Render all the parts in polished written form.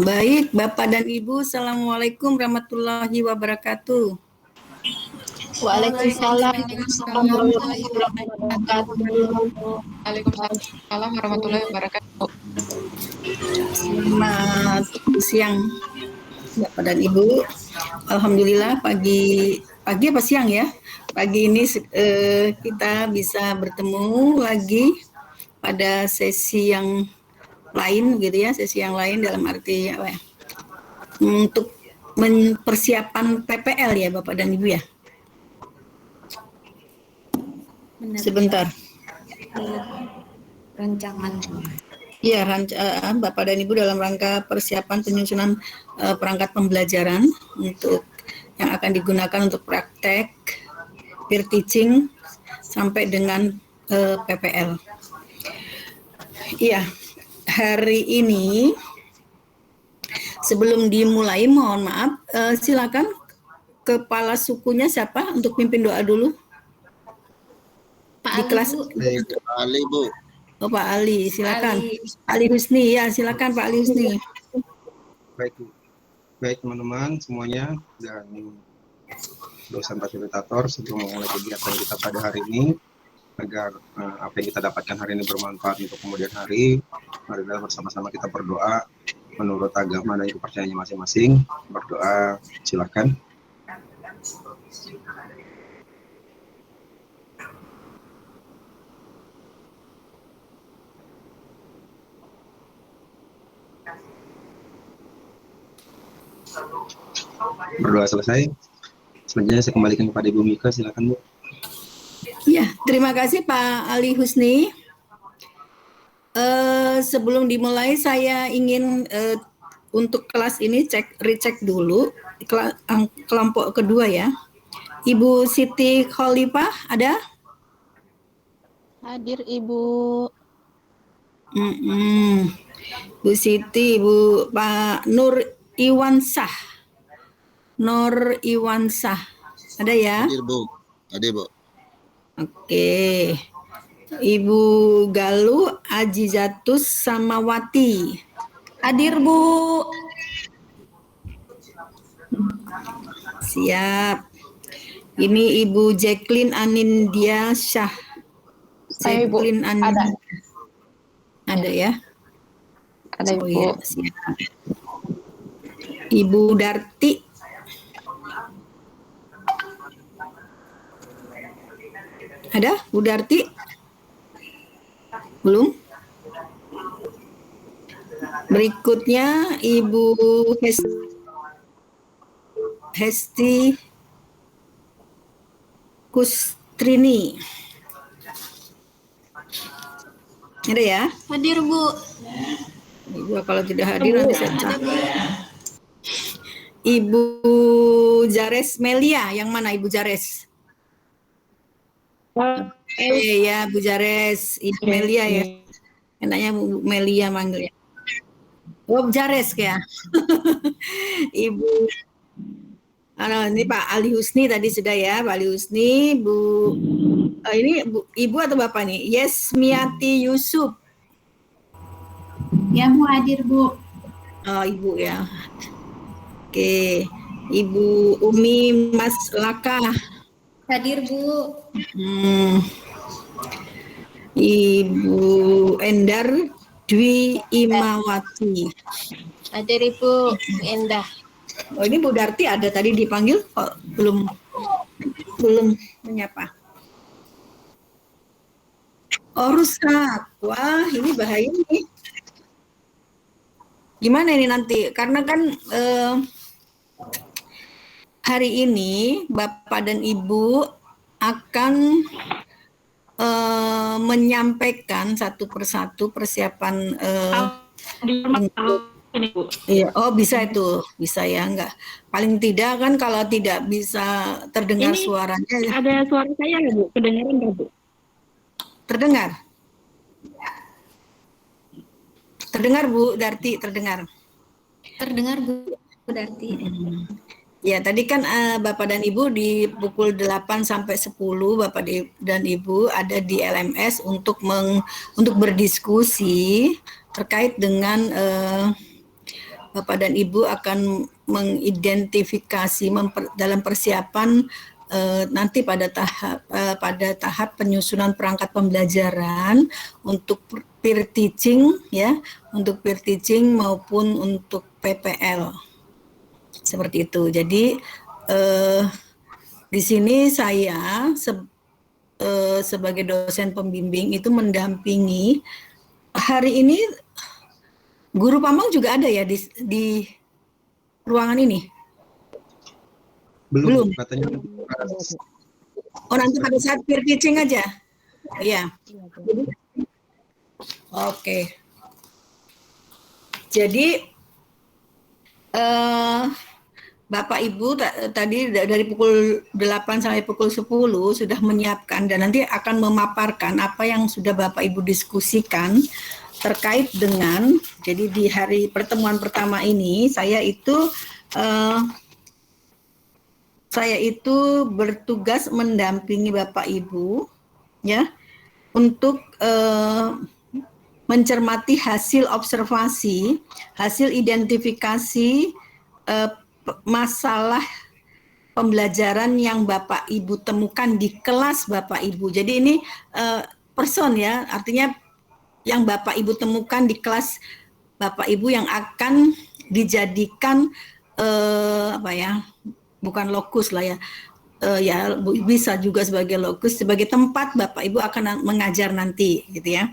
Baik, Bapak dan Ibu, Assalamualaikum warahmatullahi wabarakatuh. Waalaikumsalam warahmatullahi wabarakatuh. Waalaikumsalam warahmatullahi wabarakatuh. Selamat siang, Bapak dan Ibu. Alhamdulillah pagi apa siang ya? Pagi ini kita bisa bertemu lagi pada sesi yang lain gitu ya, sesi yang lain dalam arti apa ya? Untuk persiapan PPL ya Bapak dan Ibu ya. Benar. Sebentar. Rancangan. Ya, Bapak dan Ibu dalam rangka persiapan penyusunan perangkat pembelajaran untuk yang akan digunakan untuk praktek peer teaching sampai dengan PPL. Iya, hari ini sebelum dimulai mohon maaf, silakan kepala sukunya siapa untuk pimpin doa dulu? Pak di Ali, kelas. Bu. Pak Ali, Bu. Oh, Pak Ali, silakan. Pak Ali Husni, ya silakan Pak Ali Husni. Baik teman-teman semuanya dan dosen fasilitator, sebelum memulai kegiatan kita pada hari ini, agar apa yang kita dapatkan hari ini bermanfaat untuk kemudian hari, marilah bersama-sama kita berdoa menurut agama dan kepercayaannya masing-masing. Berdoa, silakan. Berdoa selesai. Selanjutnya saya kembalikan kepada Ibu Mika, silakan Bu. Ya, terima kasih Pak Ali Husni. Sebelum dimulai saya ingin untuk kelas ini recheck dulu kelompok kedua ya. Ibu Siti Khalifah ada? Hadir Ibu. Bu Siti, Pak Nur Iwansah. Ada ya? Hadir Bu. Hadir Bu. Oke. Ibu Galuh Ajizatus Samawati. Hadir Bu. Siap. Ini Ibu Jacqueline Anindya Syah. Saya Ibu, Ada ya? Ada Ibu. Ya, siap. Ibu Darti. Ada Bu Darti? Belum? Berikutnya Ibu Hesti Kustrini. Ada ya? Hadir Bu. Ibu kalau tidak hadir nanti saya catat. Ibu Jares Melia, yang mana Ibu Jares? Ya Bu Jares, Ibu Melia ya. Enaknya Bu Melia manggilnya. Oh Jares ya. Ibu ini Pak Ali Husni tadi sudah ya, Pak Ali Husni, Bu ini Ibu atau Bapak nih? Yesmiati Yusuf. Ya Bu, hadir Bu. Oh Ibu ya. Oke, Ibu Umi Mas Laka. Hadir Bu. Ibu Endar Dwi Imawati. Hadir Ibu Endah. Oh ini Bu Darti ada tadi dipanggil kok belum menyapa. Oh rusak. Wah ini bahaya nih. Gimana ini nanti? Karena kan hari ini Bapak dan Ibu akan menyampaikan satu persatu persiapan iya, oh bisa itu, bisa ya, enggak. Paling tidak kan kalau tidak bisa terdengar ini suaranya. Ada suara saya ya Bu, kedengaran nggak Bu? Terdengar? Terdengar Bu Darti, terdengar. Terdengar Bu Darti. Ya, tadi kan Bapak dan Ibu di pukul 8 sampai 10 Bapak dan Ibu ada di LMS untuk berdiskusi terkait dengan Bapak dan Ibu akan mengidentifikasi dalam persiapan nanti pada tahap penyusunan perangkat pembelajaran untuk peer teaching ya, untuk peer teaching maupun untuk PPL. Seperti itu. Jadi di sini saya sebagai dosen pembimbing itu mendampingi. Hari ini guru Pamong juga ada ya di ruangan ini? Belum. Katanya. Oh, nanti pada saat peer teaching aja. Iya. Oke. Jadi Bapak Ibu tadi dari pukul 8 sampai pukul 10 sudah menyiapkan dan nanti akan memaparkan apa yang sudah Bapak Ibu diskusikan terkait dengan, jadi di hari pertemuan pertama ini saya itu bertugas mendampingi Bapak Ibu ya untuk mencermati hasil observasi, hasil identifikasi masalah pembelajaran yang Bapak Ibu temukan di kelas Bapak Ibu. Jadi ini person ya, artinya yang Bapak Ibu temukan di kelas Bapak Ibu yang akan dijadikan bukan lokus lah ya, bisa juga sebagai lokus, sebagai tempat Bapak Ibu akan mengajar nanti gitu ya.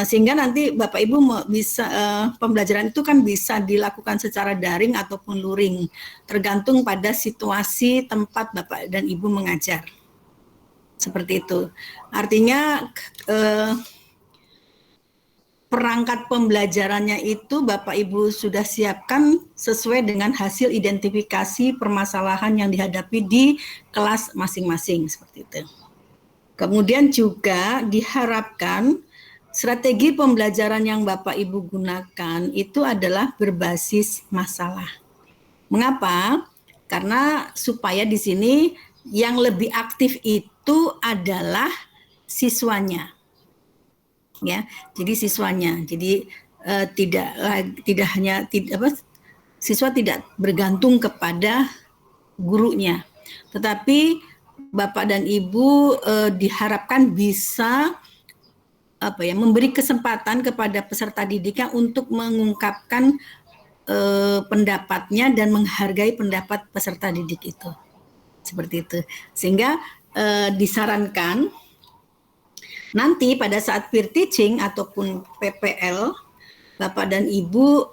Sehingga nanti Bapak Ibu bisa pembelajaran itu kan bisa dilakukan secara daring ataupun luring, tergantung pada situasi tempat Bapak dan Ibu mengajar. Seperti itu. Artinya perangkat pembelajarannya itu Bapak Ibu sudah siapkan sesuai dengan hasil identifikasi permasalahan yang dihadapi di kelas masing-masing seperti itu. Kemudian juga diharapkan strategi pembelajaran yang Bapak Ibu gunakan itu adalah berbasis masalah. Mengapa? Karena supaya di sini yang lebih aktif itu adalah siswanya. Ya, jadi siswanya, jadi siswa tidak bergantung kepada gurunya, tetapi Bapak dan Ibu diharapkan bisa memberi kesempatan kepada peserta didiknya untuk mengungkapkan pendapatnya dan menghargai pendapat peserta didik itu, seperti itu, sehingga disarankan nanti pada saat peer teaching ataupun PPL, Bapak dan Ibu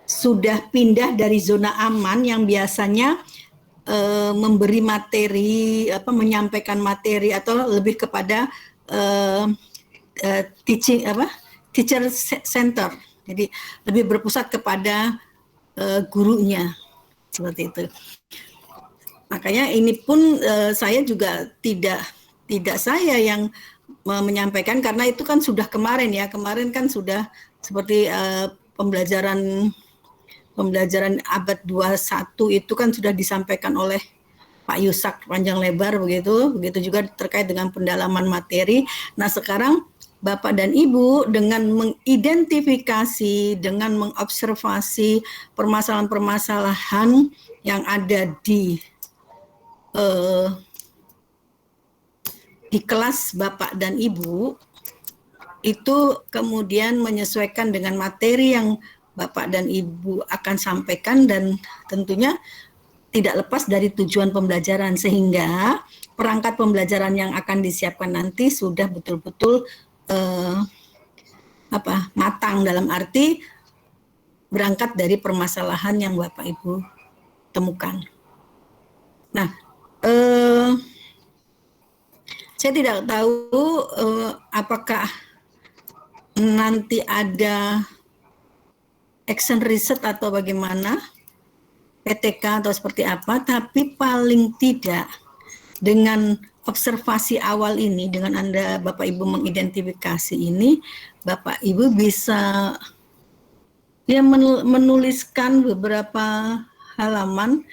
sudah pindah dari zona aman yang biasanya memberi materi, menyampaikan materi atau lebih kepada teacher center. Jadi lebih berpusat kepada gurunya, seperti itu. Makanya ini pun saya juga tidak saya yang menyampaikan, karena itu kan sudah kemarin kan sudah seperti pembelajaran abad 21 itu kan sudah disampaikan oleh Pak Yusak panjang lebar begitu juga terkait dengan pendalaman materi. Nah sekarang Bapak dan Ibu dengan mengidentifikasi, dengan mengobservasi permasalahan-permasalahan yang ada di kelas Bapak dan Ibu, itu kemudian menyesuaikan dengan materi yang Bapak dan Ibu akan sampaikan dan tentunya tidak lepas dari tujuan pembelajaran, sehingga perangkat pembelajaran yang akan disiapkan nanti sudah betul-betul matang, dalam arti berangkat dari permasalahan yang Bapak Ibu temukan. Nah, saya tidak tahu apakah nanti ada action research atau bagaimana, PTK atau seperti apa, tapi paling tidak dengan observasi awal ini, dengan Anda Bapak Ibu mengidentifikasi ini, Bapak Ibu bisa ya menuliskan beberapa halaman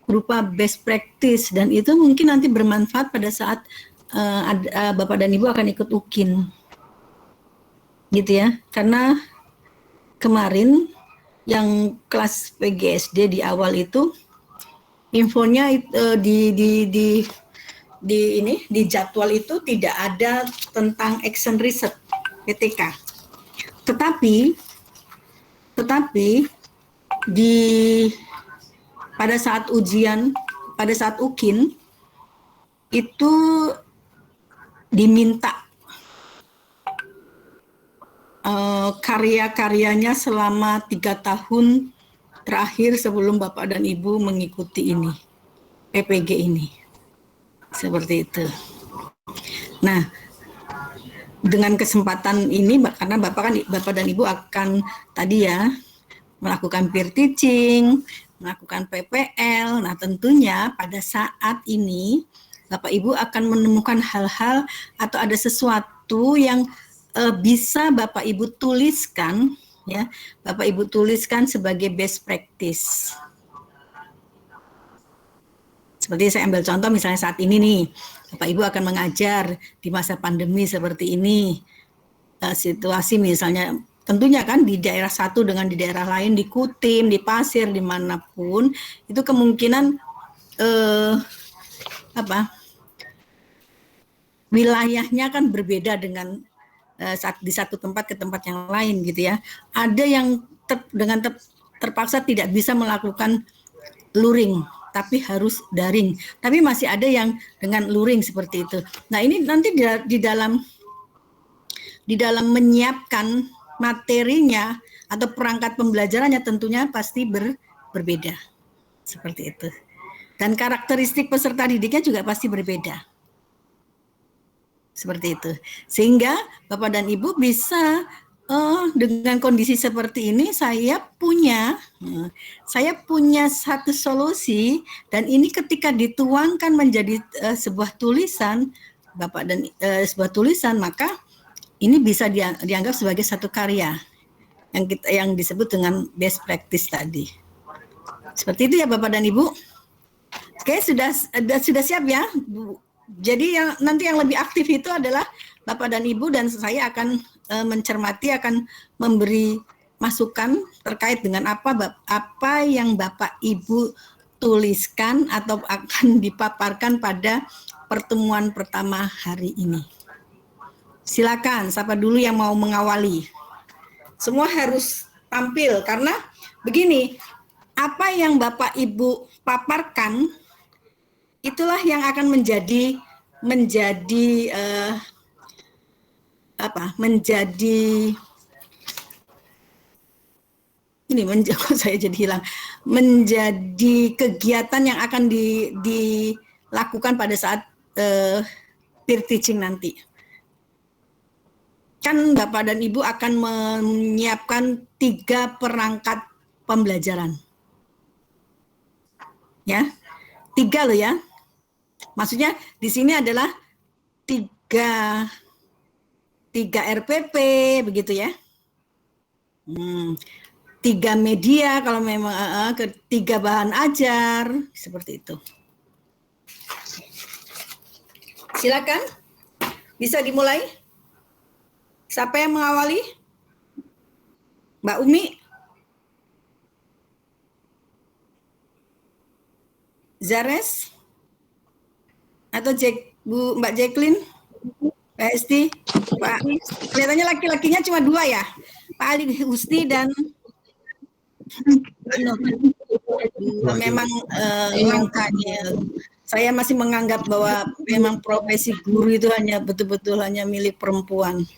berupa best practice, dan itu mungkin nanti bermanfaat pada saat Bapak dan Ibu akan ikut UKIN. gitu ya. Karena kemarin yang kelas PGSD di awal itu infonya di jadwal itu tidak ada tentang action research PTK. Tetapi di pada saat ujian, pada saat UKIN itu diminta karya-karyanya selama 3 tahun terakhir sebelum Bapak dan Ibu mengikuti ini, PPG ini. Seperti itu. Nah, dengan kesempatan ini, karena Bapak dan Ibu akan tadi ya, melakukan peer teaching, melakukan PPL, nah tentunya pada saat ini, Bapak Ibu akan menemukan hal-hal atau ada sesuatu yang bisa Bapak Ibu tuliskan, ya, Bapak Ibu tuliskan sebagai best practice. Seperti saya ambil contoh misalnya saat ini nih, Bapak Ibu akan mengajar di masa pandemi seperti ini, situasi misalnya tentunya kan di daerah satu dengan di daerah lain, di Kutim, di Pasir, dimanapun, itu kemungkinan wilayahnya kan berbeda dengan di satu tempat ke tempat yang lain gitu ya. Ada yang terpaksa tidak bisa melakukan luring, tapi harus daring. Tapi masih ada yang dengan luring seperti itu. Nah, ini nanti di dalam menyiapkan materinya atau perangkat pembelajarannya tentunya pasti berbeda. Seperti itu. Dan karakteristik peserta didiknya juga pasti berbeda. Seperti itu. Sehingga Bapak dan Ibu bisa dengan kondisi seperti ini saya punya satu solusi, dan ini ketika dituangkan menjadi sebuah tulisan Bapak dan sebuah tulisan, maka ini bisa dianggap sebagai satu karya yang disebut dengan best practice tadi. Seperti itu ya Bapak dan Ibu. Oke, sudah siap ya. Jadi nanti yang lebih aktif itu adalah Bapak dan Ibu, dan saya akan mencermati, akan memberi masukan terkait dengan apa yang Bapak Ibu tuliskan atau akan dipaparkan pada pertemuan pertama hari ini. Silakan, siapa dulu yang mau mengawali? Semua harus tampil karena begini, apa yang Bapak Ibu paparkan itulah yang akan menjadi menjadi kegiatan yang akan dilakukan pada saat peer teaching nanti. Kan Bapak dan Ibu akan menyiapkan 3 perangkat pembelajaran. Ya, 3 loh ya. Maksudnya di sini adalah 3 RPP begitu ya. 3 media kalau memang 3 bahan ajar seperti itu. Silakan, bisa dimulai. Siapa yang mengawali? Mbak Umi? Zares? Atau Mbak Jacqueline? Pak Esti? Pak, kelihatannya laki-lakinya cuma 2 ya? Pak Ali Husni dan memang langkahnya. Saya masih menganggap bahwa memang profesi guru itu hanya betul-betul hanya milik perempuan.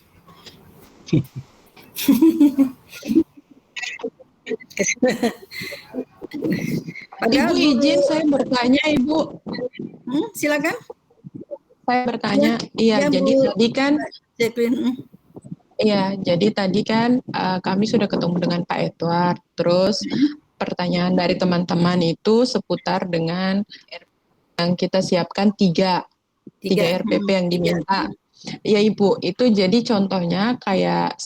Ibu izin saya bertanya, Ibu. Silakan. Saya bertanya, iya, jadi Bu, tadi kan, iya, jadi tadi kan kami sudah ketemu dengan Pak Edward. Terus pertanyaan dari teman-teman itu seputar dengan yang kita siapkan 3 RPP yang diminta. Ya Ibu, itu jadi contohnya kayak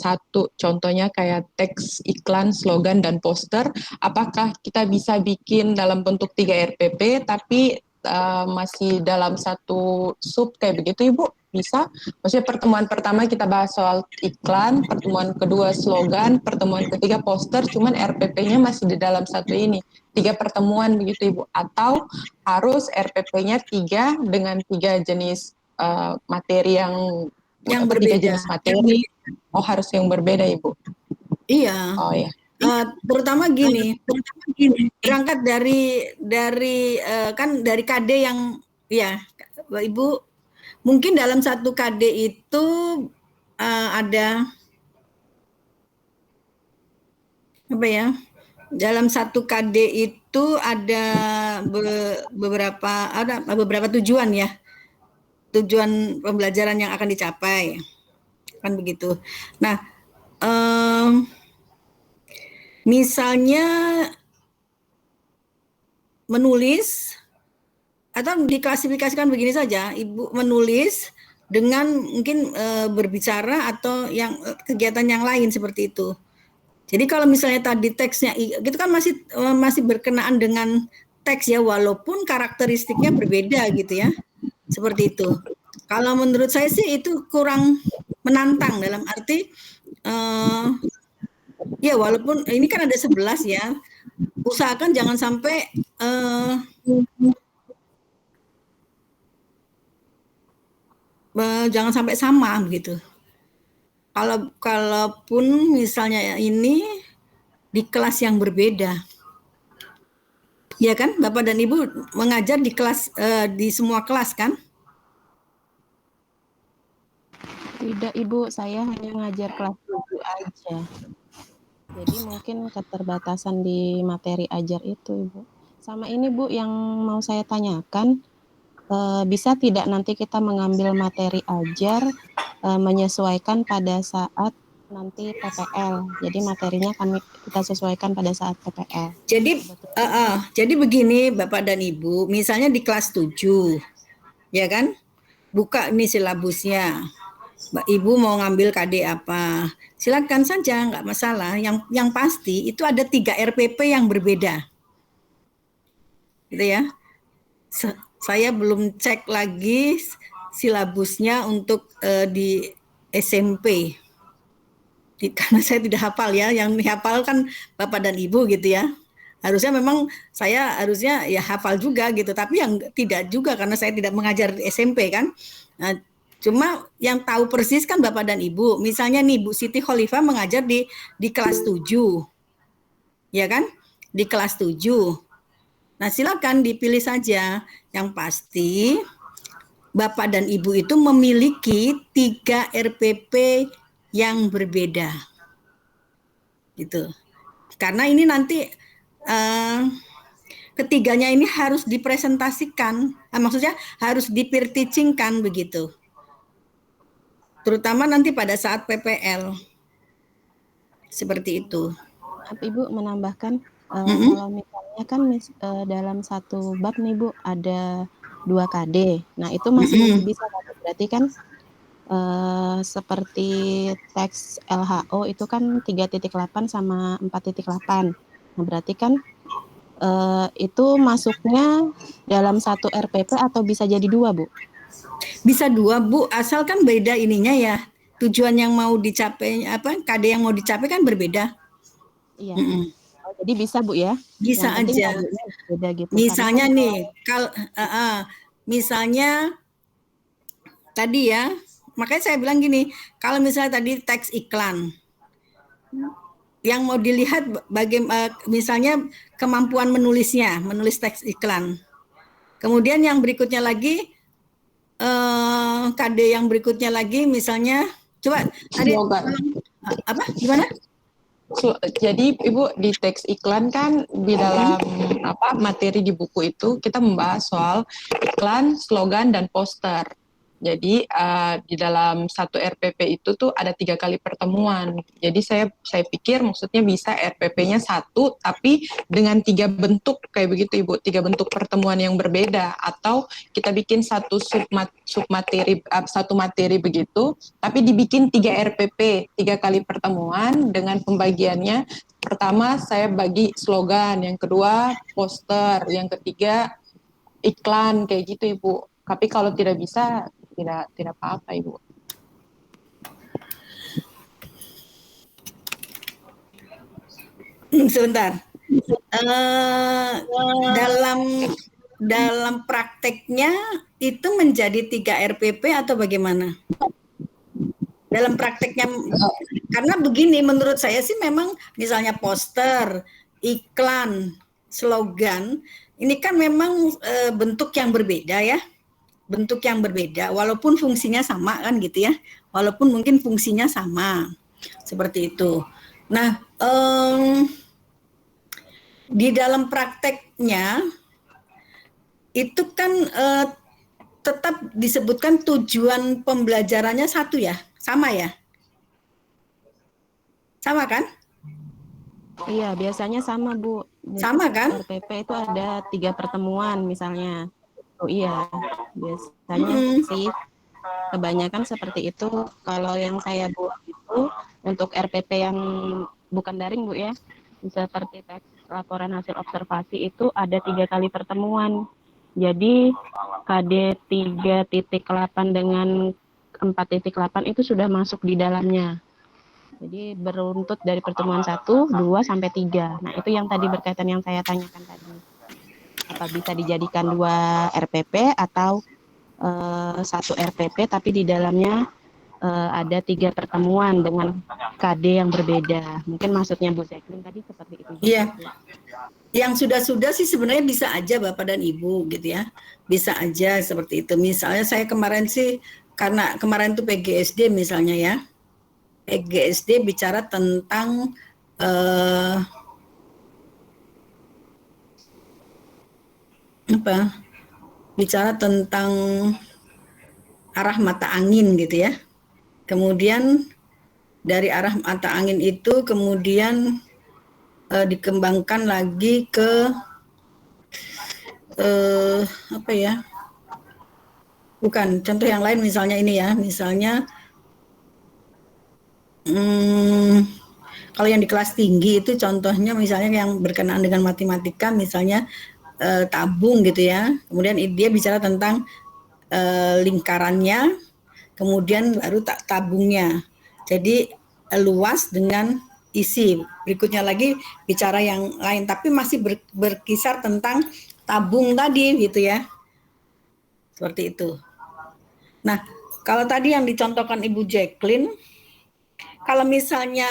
teks iklan, slogan, dan poster. Apakah kita bisa bikin dalam bentuk 3 RPP, tapi masih dalam satu sub kayak begitu Ibu? Bisa? Maksudnya pertemuan pertama kita bahas soal iklan, pertemuan kedua slogan, pertemuan ketiga poster, cuman RPP-nya masih di dalam satu ini. 3 pertemuan begitu Ibu? Atau harus RPP-nya 3 dengan 3 jenis materi yang berbeda. 3 jenis materi? Oh, harus yang berbeda Ibu? Iya. Oh ya. Terutama gini, berangkat dari kan dari KD yang ya Ibu, mungkin dalam satu KD itu ada apa ya? Dalam satu KD itu ada beberapa tujuan ya, tujuan pembelajaran yang akan dicapai, kan begitu. Nah, misalnya menulis atau diklasifikasikan begini saja, Ibu menulis dengan mungkin berbicara atau yang kegiatan yang lain seperti itu. Jadi kalau misalnya tadi teksnya itu kan masih berkenaan dengan teks ya, walaupun karakteristiknya berbeda gitu ya. Seperti itu. Kalau menurut saya sih itu kurang menantang, dalam arti ya walaupun ini kan ada 11 ya, usahakan jangan sampai sama gitu. Kalaupun misalnya ini di kelas yang berbeda, ya kan, Bapak dan Ibu mengajar di kelas di semua kelas kan? Tidak Ibu, saya hanya ngajar kelas 7 aja. Jadi mungkin keterbatasan di materi ajar itu Ibu. Sama ini Bu yang mau saya tanyakan, bisa tidak nanti kita mengambil materi ajar menyesuaikan pada saat nanti PPL. Jadi materinya kita sesuaikan pada saat PPL. Jadi begini Bapak dan Ibu, misalnya di kelas 7, ya kan? Buka ini silabusnya. Mbak Ibu mau ngambil KD apa? Silakan saja, nggak masalah. Yang pasti itu ada 3 RPP yang berbeda. Gitu ya. Saya belum cek lagi silabusnya untuk di SMP. Karena saya tidak hafal ya, yang dihafal kan Bapak dan Ibu gitu ya. Harusnya memang saya harusnya ya hafal juga gitu, tapi yang tidak juga karena saya tidak mengajar di SMP kan. Nah, cuma yang tahu persis kan Bapak dan Ibu. Misalnya nih Bu Siti Khalifah mengajar di kelas 7. Ya kan? Di kelas 7. Nah, silakan dipilih saja. Yang pasti Bapak dan Ibu itu memiliki 3 RPP yang berbeda. Gitu. Karena ini nanti ketiganya ini harus dipresentasikan, maksudnya harus di-peer teaching-kan begitu. Terutama nanti pada saat PPL. Seperti itu. Ibu menambahkan, kalau misalnya kan dalam satu bab nih Bu, ada 2 KD. Nah itu masih bisa, berarti kan seperti teks LHO itu kan 3.8 sama 4.8. Nah berarti kan itu masuknya dalam satu RPP atau bisa jadi 2 Bu? Bisa 2 Bu, asalkan beda ininya ya. Tujuan yang mau dicapai, KD yang mau dicapai kan berbeda. Iya. Jadi bisa Bu ya? Bisa aja. Beda gitu. Misalnya nih, misalnya tadi ya, makanya saya bilang gini, kalau misalnya tadi teks iklan, yang mau dilihat misalnya kemampuan menulisnya, menulis teks iklan. Kemudian yang berikutnya lagi, KD yang berikutnya lagi, misalnya, coba tadi apa? Gimana? Jadi Ibu di teks iklan kan di dalam materi di buku itu kita membahas soal iklan, slogan dan poster. Jadi di dalam satu RPP itu tuh ada 3 kali pertemuan. Jadi saya pikir maksudnya bisa RPP-nya 1 tapi dengan 3 bentuk kayak begitu Ibu, 3 bentuk pertemuan yang berbeda, atau kita bikin satu submateri satu materi begitu, tapi dibikin 3 RPP, 3 kali pertemuan dengan pembagiannya. Pertama saya bagi slogan, yang kedua poster, yang ketiga iklan kayak gitu Ibu. Tapi kalau tidak bisa tidak apa-apa Ibu. Sebentar. Dalam prakteknya itu menjadi 3 RPP atau bagaimana? Dalam prakteknya, karena begini, menurut saya sih memang misalnya poster, iklan, slogan, ini kan memang bentuk yang berbeda ya, bentuk yang berbeda, walaupun fungsinya sama kan gitu ya, walaupun mungkin fungsinya sama, seperti itu. Nah, di dalam prakteknya itu kan tetap disebutkan tujuan pembelajarannya satu ya, sama ya? Sama kan? Iya, biasanya sama Bu. Sama kan? RPP itu ada 3 pertemuan misalnya. Oh iya, biasanya sih kebanyakan seperti itu. Kalau yang saya buat itu untuk RPP yang bukan daring Bu ya, seperti teks laporan hasil observasi itu ada 3 kali pertemuan. Jadi KD 3.8 dengan 4.8 itu sudah masuk di dalamnya. Jadi beruntut dari pertemuan 1, 2, sampai 3. Nah, itu yang tadi berkaitan yang saya tanyakan tadi. Apa bisa dijadikan 2 RPP atau 1 RPP tapi di dalamnya ada 3 pertemuan dengan KD yang berbeda. Mungkin maksudnya Bu Zeklin tadi seperti itu. Iya. Yang sudah-sudah sih sebenarnya bisa aja Bapak dan Ibu gitu ya. Bisa aja seperti itu. Misalnya saya kemarin sih, karena kemarin itu PGSD misalnya ya. PGSD bicara tentang bicara tentang arah mata angin gitu ya. Kemudian dari arah mata angin itu kemudian dikembangkan lagi ke bukan, contoh yang lain misalnya ini ya, misalnya kalau yang di kelas tinggi itu contohnya misalnya yang berkenaan dengan matematika, misalnya tabung gitu ya. Kemudian dia bicara tentang lingkarannya, kemudian baru tabungnya. Jadi luas dengan isi. Berikutnya lagi bicara yang lain, tapi masih berkisar tentang tabung tadi gitu ya. Seperti itu. Nah, kalau tadi yang dicontohkan Ibu Jacqueline, kalau misalnya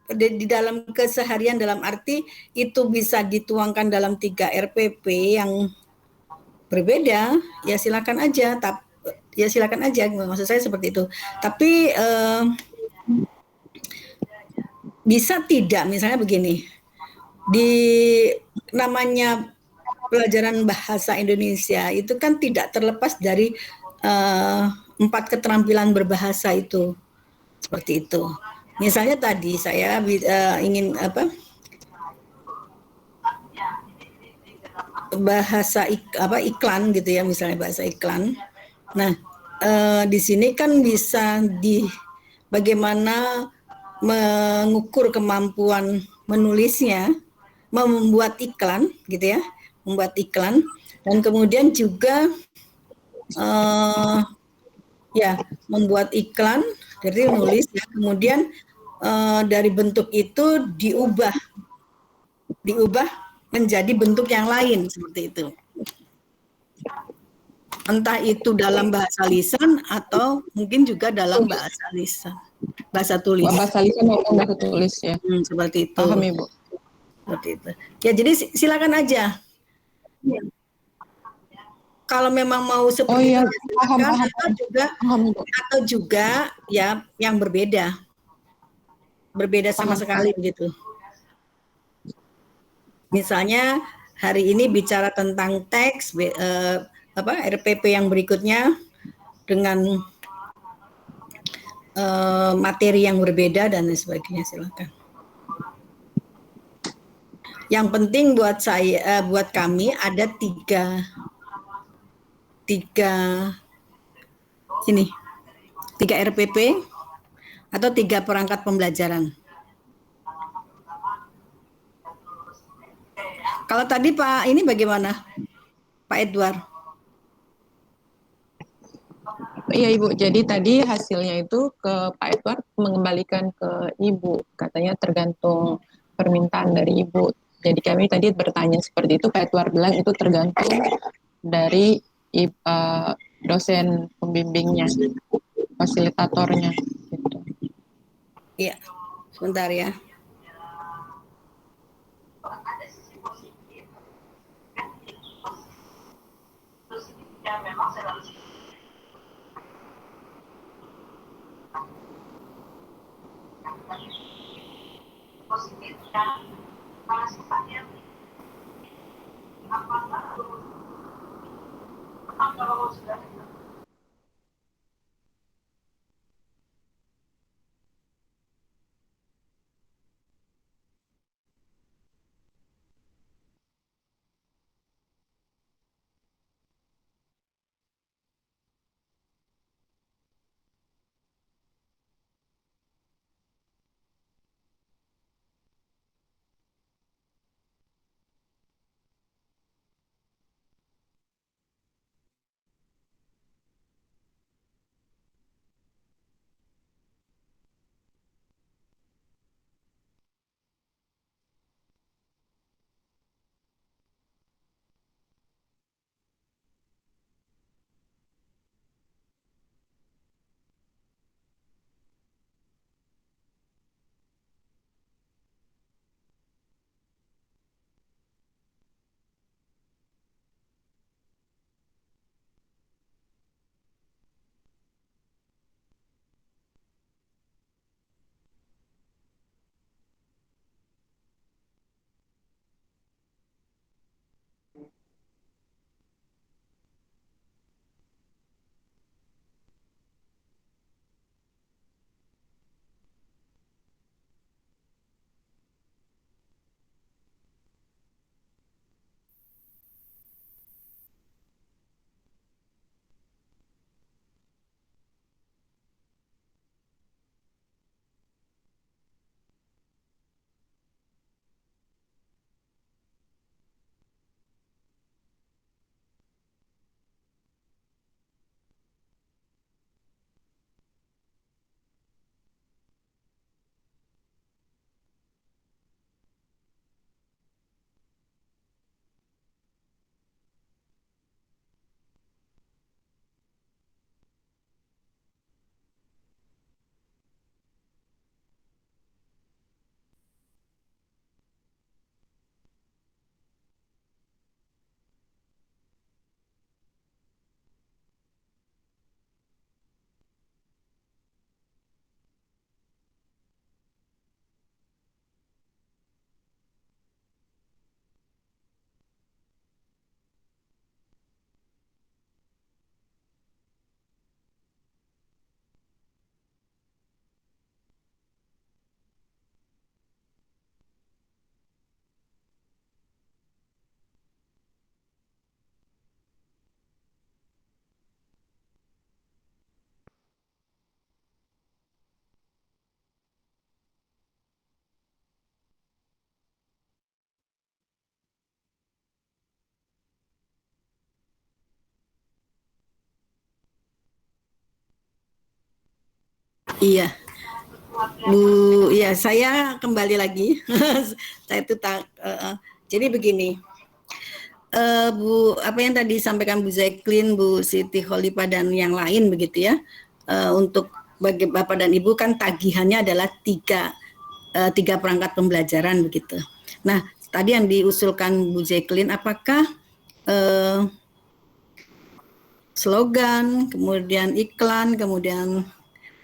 di dalam keseharian dalam arti itu bisa dituangkan dalam 3 RPP yang berbeda, ya silakan aja. Ya silakan aja, maksud saya seperti itu. Tapi bisa tidak, misalnya begini, di namanya pelajaran bahasa Indonesia itu kan tidak terlepas dari 4 keterampilan berbahasa itu, seperti itu. Misalnya tadi saya ingin bahasa iklan gitu ya, misalnya bahasa iklan. Nah, di sini kan bisa bagaimana mengukur kemampuan menulisnya, membuat iklan gitu ya, membuat iklan, dan kemudian juga membuat iklan, jadi menulis ya, kemudian dari bentuk itu diubah menjadi bentuk yang lain seperti itu. Entah itu dalam bahasa lisan atau mungkin juga dalam bahasa lisan, bahasa tulis. Bahasa lisan maupun bahasa tulis ya. Seperti itu. Paham Ibu. Seperti itu. Ya jadi silakan aja. Kalau memang mau seperti itu, silakan, atau juga ya yang berbeda sama sekali begitu. Misalnya hari ini bicara tentang teks, RPP yang berikutnya dengan materi yang berbeda dan sebagainya, silakan. Yang penting buat saya, buat kami ada tiga RPP atau 3 perangkat pembelajaran. Kalau tadi Pak ini bagaimana, Pak Edward? iya Ibu, jadi tadi hasilnya itu ke Pak Edward mengembalikan ke Ibu, katanya tergantung permintaan dari Ibu. Jadi kami tadi bertanya seperti itu, Pak Edward bilang itu tergantung dari dosen pembimbingnya, fasilitatornya. Gitu. Iya, sebentar ya. Iya, Bu, ya saya kembali lagi. Saya itu jadi begini, Bu, apa yang tadi disampaikan Bu Zeklin, Bu Siti Kholipah dan yang lain begitu ya. Untuk bagi Bapak dan Ibu kan tagihannya adalah tiga perangkat pembelajaran begitu. Nah, tadi yang diusulkan Bu Zeklin, apakah slogan, kemudian iklan, kemudian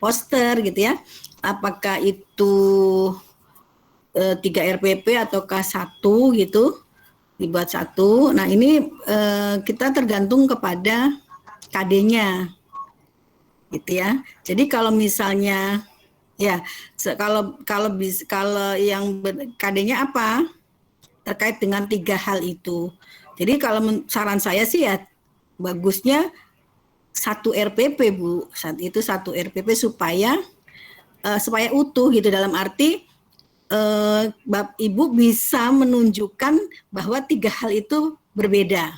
poster gitu ya, apakah itu 3 RPP ataukah satu gitu, dibuat satu. Nah ini kita tergantung kepada KD-nya gitu ya. Jadi kalau misalnya ya kalau yang KD-nya apa terkait dengan 3 hal itu. Jadi kalau saran saya sih ya bagusnya 1 RPP Bu, saat itu 1 RPP supaya utuh gitu, dalam arti Ibu bisa menunjukkan bahwa 3 hal itu berbeda.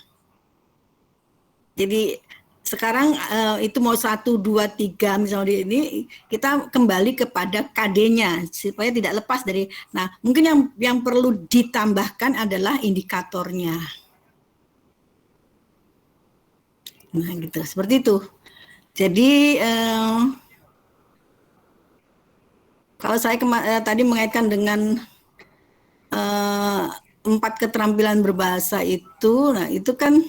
Jadi Sekarang itu mau 1, 2, 3 misalnya ini kita kembali kepada KD-nya supaya tidak lepas dari. Nah, mungkin yang perlu ditambahkan adalah indikatornya. Nah, gitu. Seperti itu. Jadi kalau saya tadi mengaitkan dengan 4 keterampilan berbahasa itu, nah itu kan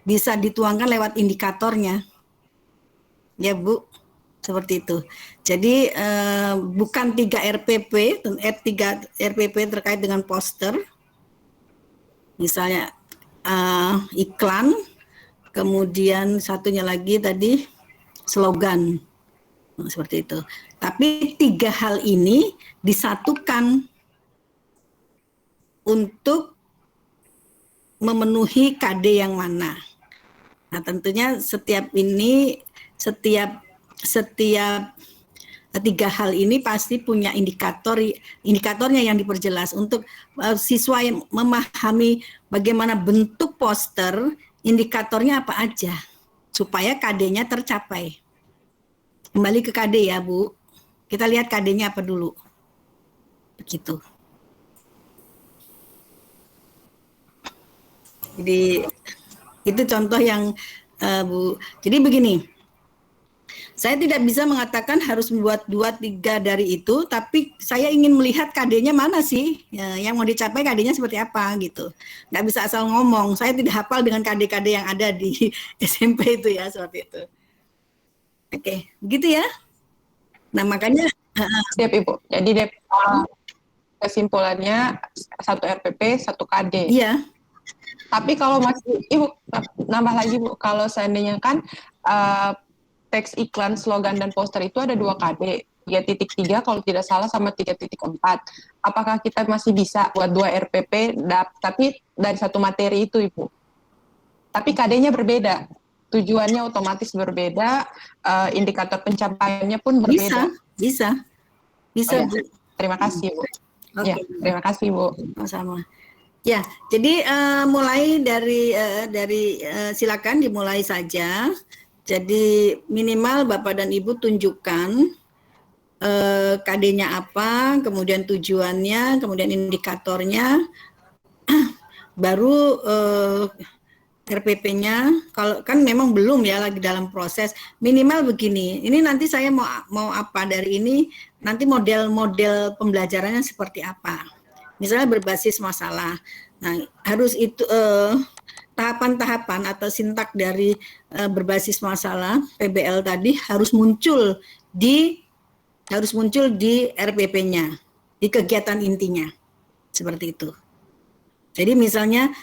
bisa dituangkan lewat indikatornya, ya Bu, seperti itu. Jadi bukan 3 RPP, 3 RPP terkait dengan poster, misalnya iklan, kemudian satunya lagi tadi slogan, nah, seperti itu. Tapi 3 hal ini disatukan untuk memenuhi KD yang mana. Nah, tentunya setiap 3 hal ini pasti punya indikatornya yang diperjelas untuk siswa yang memahami bagaimana bentuk poster, indikatornya apa aja supaya KD-nya tercapai. Kembali ke KD ya, Bu. Kita lihat KD-nya apa dulu. Begitu. Jadi itu contoh yang Bu. Jadi begini, saya tidak bisa mengatakan harus membuat 2, 3 dari itu, tapi saya ingin melihat KD-nya mana sih, yang mau dicapai KD-nya seperti apa gitu. Nggak bisa asal ngomong, saya tidak hafal dengan KD-KD yang ada di SMP itu ya, seperti itu. Oke, begitu ya. Nah makanya. Siap Ibu, jadi kesimpulannya 1 RPP, 1 KD. Iya. Tapi kalau masih, Ibu, nambah lagi Bu, kalau seandainya kan teks iklan, slogan, dan poster itu ada 2 KD, 3.3 kalau tidak salah sama 3.4. Apakah kita masih bisa buat 2 RPP, tapi dari 1 materi itu Ibu? Tapi KD-nya berbeda, tujuannya otomatis berbeda, indikator pencapaiannya pun berbeda. Bisa. Oh, ya. Bu. Terima kasih Bu. Okay. Ya, terima kasih Bu. Sama. Ya, jadi mulai dari silakan dimulai saja. Jadi minimal Bapak dan Ibu tunjukkan KD-nya apa, kemudian tujuannya, kemudian indikatornya, baru RPP-nya. Kalau kan memang belum ya, lagi dalam proses. Minimal begini. Ini nanti saya mau apa dari ini? Nanti model-model pembelajarannya seperti apa? Misalnya berbasis masalah. Nah, harus itu tahapan-tahapan atau sintak dari berbasis masalah PBL tadi harus muncul di RPP-nya, di kegiatan intinya. Seperti itu. Jadi misalnya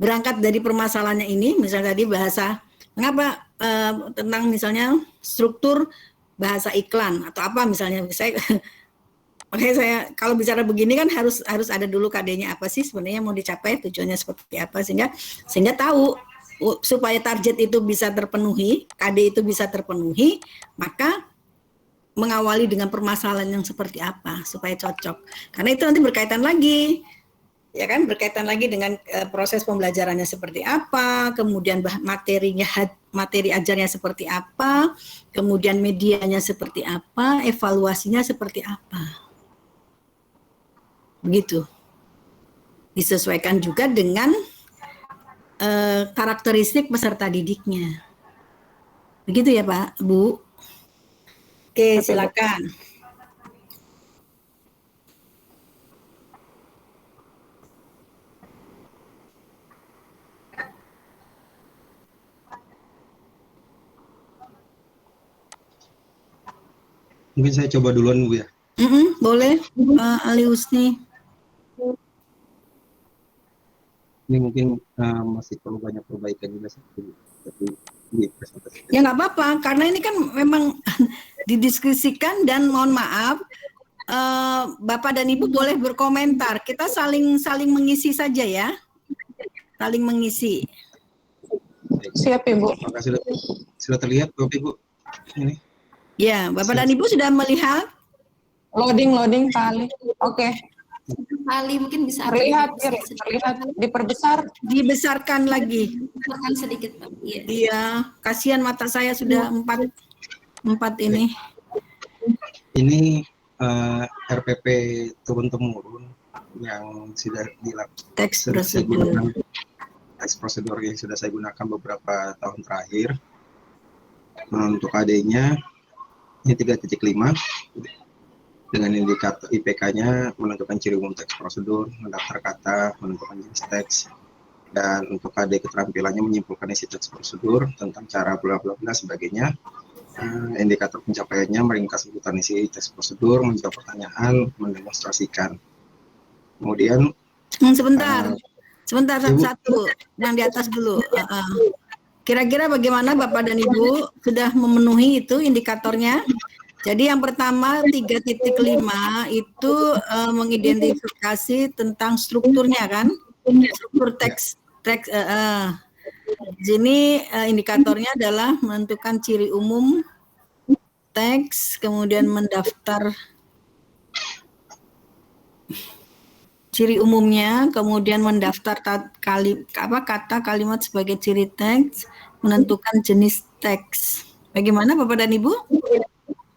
berangkat dari permasalahannya ini, misalnya tadi bahasa, mengapa tentang misalnya struktur bahasa iklan atau apa misalnya, makanya saya kalau bicara begini kan harus ada dulu KD-nya apa sih sebenarnya mau dicapai, tujuannya seperti apa, sehingga tahu supaya target itu bisa terpenuhi, KD itu bisa terpenuhi, maka mengawali dengan permasalahan yang seperti apa supaya cocok. Karena itu nanti berkaitan lagi, ya kan, berkaitan lagi dengan proses pembelajarannya seperti apa, kemudian materi ajarnya seperti apa, kemudian medianya seperti apa, evaluasinya seperti apa. Begitu. Disesuaikan juga dengan karakteristik peserta didiknya. Begitu ya Pak, Bu? Oke, silakan. Mungkin saya coba duluan Bu ya. Boleh, Ali Husni. Ini mungkin masih perlu banyak perbaikan juga sih. Ya nggak apa-apa, karena ini kan memang didiskusikan dan mohon maaf, Bapak dan Ibu boleh berkomentar. Kita saling mengisi saja ya, saling mengisi. Siap Ibu. Terima kasih, sudah terlihat Bapak Ibu. Ini. Ya, Bapak dan Ibu sudah melihat? Loading Pak Ali. Oke. Pak Ali mungkin bisa Terlihat, agak terlihat diperbesar. Dibesarkan lagi. Dibesarkan sedikit Pak. Iya. Iya, kasihan mata saya sudah empat ini. Ini RPP turun-temurun yang sudah dilakukan. Teks prosedur. Teks prosedur yang sudah saya gunakan beberapa tahun terakhir. Untuk AD-nya ini 3.5 dengan indikator IPK-nya menentukan ciri umum teks prosedur, mendaftar kata, menentukan jenis teks, dan untuk AD keterampilannya menyimpulkan isi teks prosedur tentang cara bla bla bla sebagainya. Indikator pencapaiannya meringkas sebutan isi teks prosedur, menjawab pertanyaan, mendemonstrasikan. Kemudian Sebentar satu-satu yang di atas dulu. Kira-kira bagaimana Bapak dan Ibu sudah memenuhi itu indikatornya? Jadi yang pertama 3.5 itu mengidentifikasi tentang strukturnya kan, struktur teks. Sini indikatornya adalah menentukan ciri umum teks, kemudian mendaftar ciri umumnya, kemudian mendaftar kata kalimat sebagai ciri teks, menentukan jenis teks. Bagaimana Bapak dan Ibu?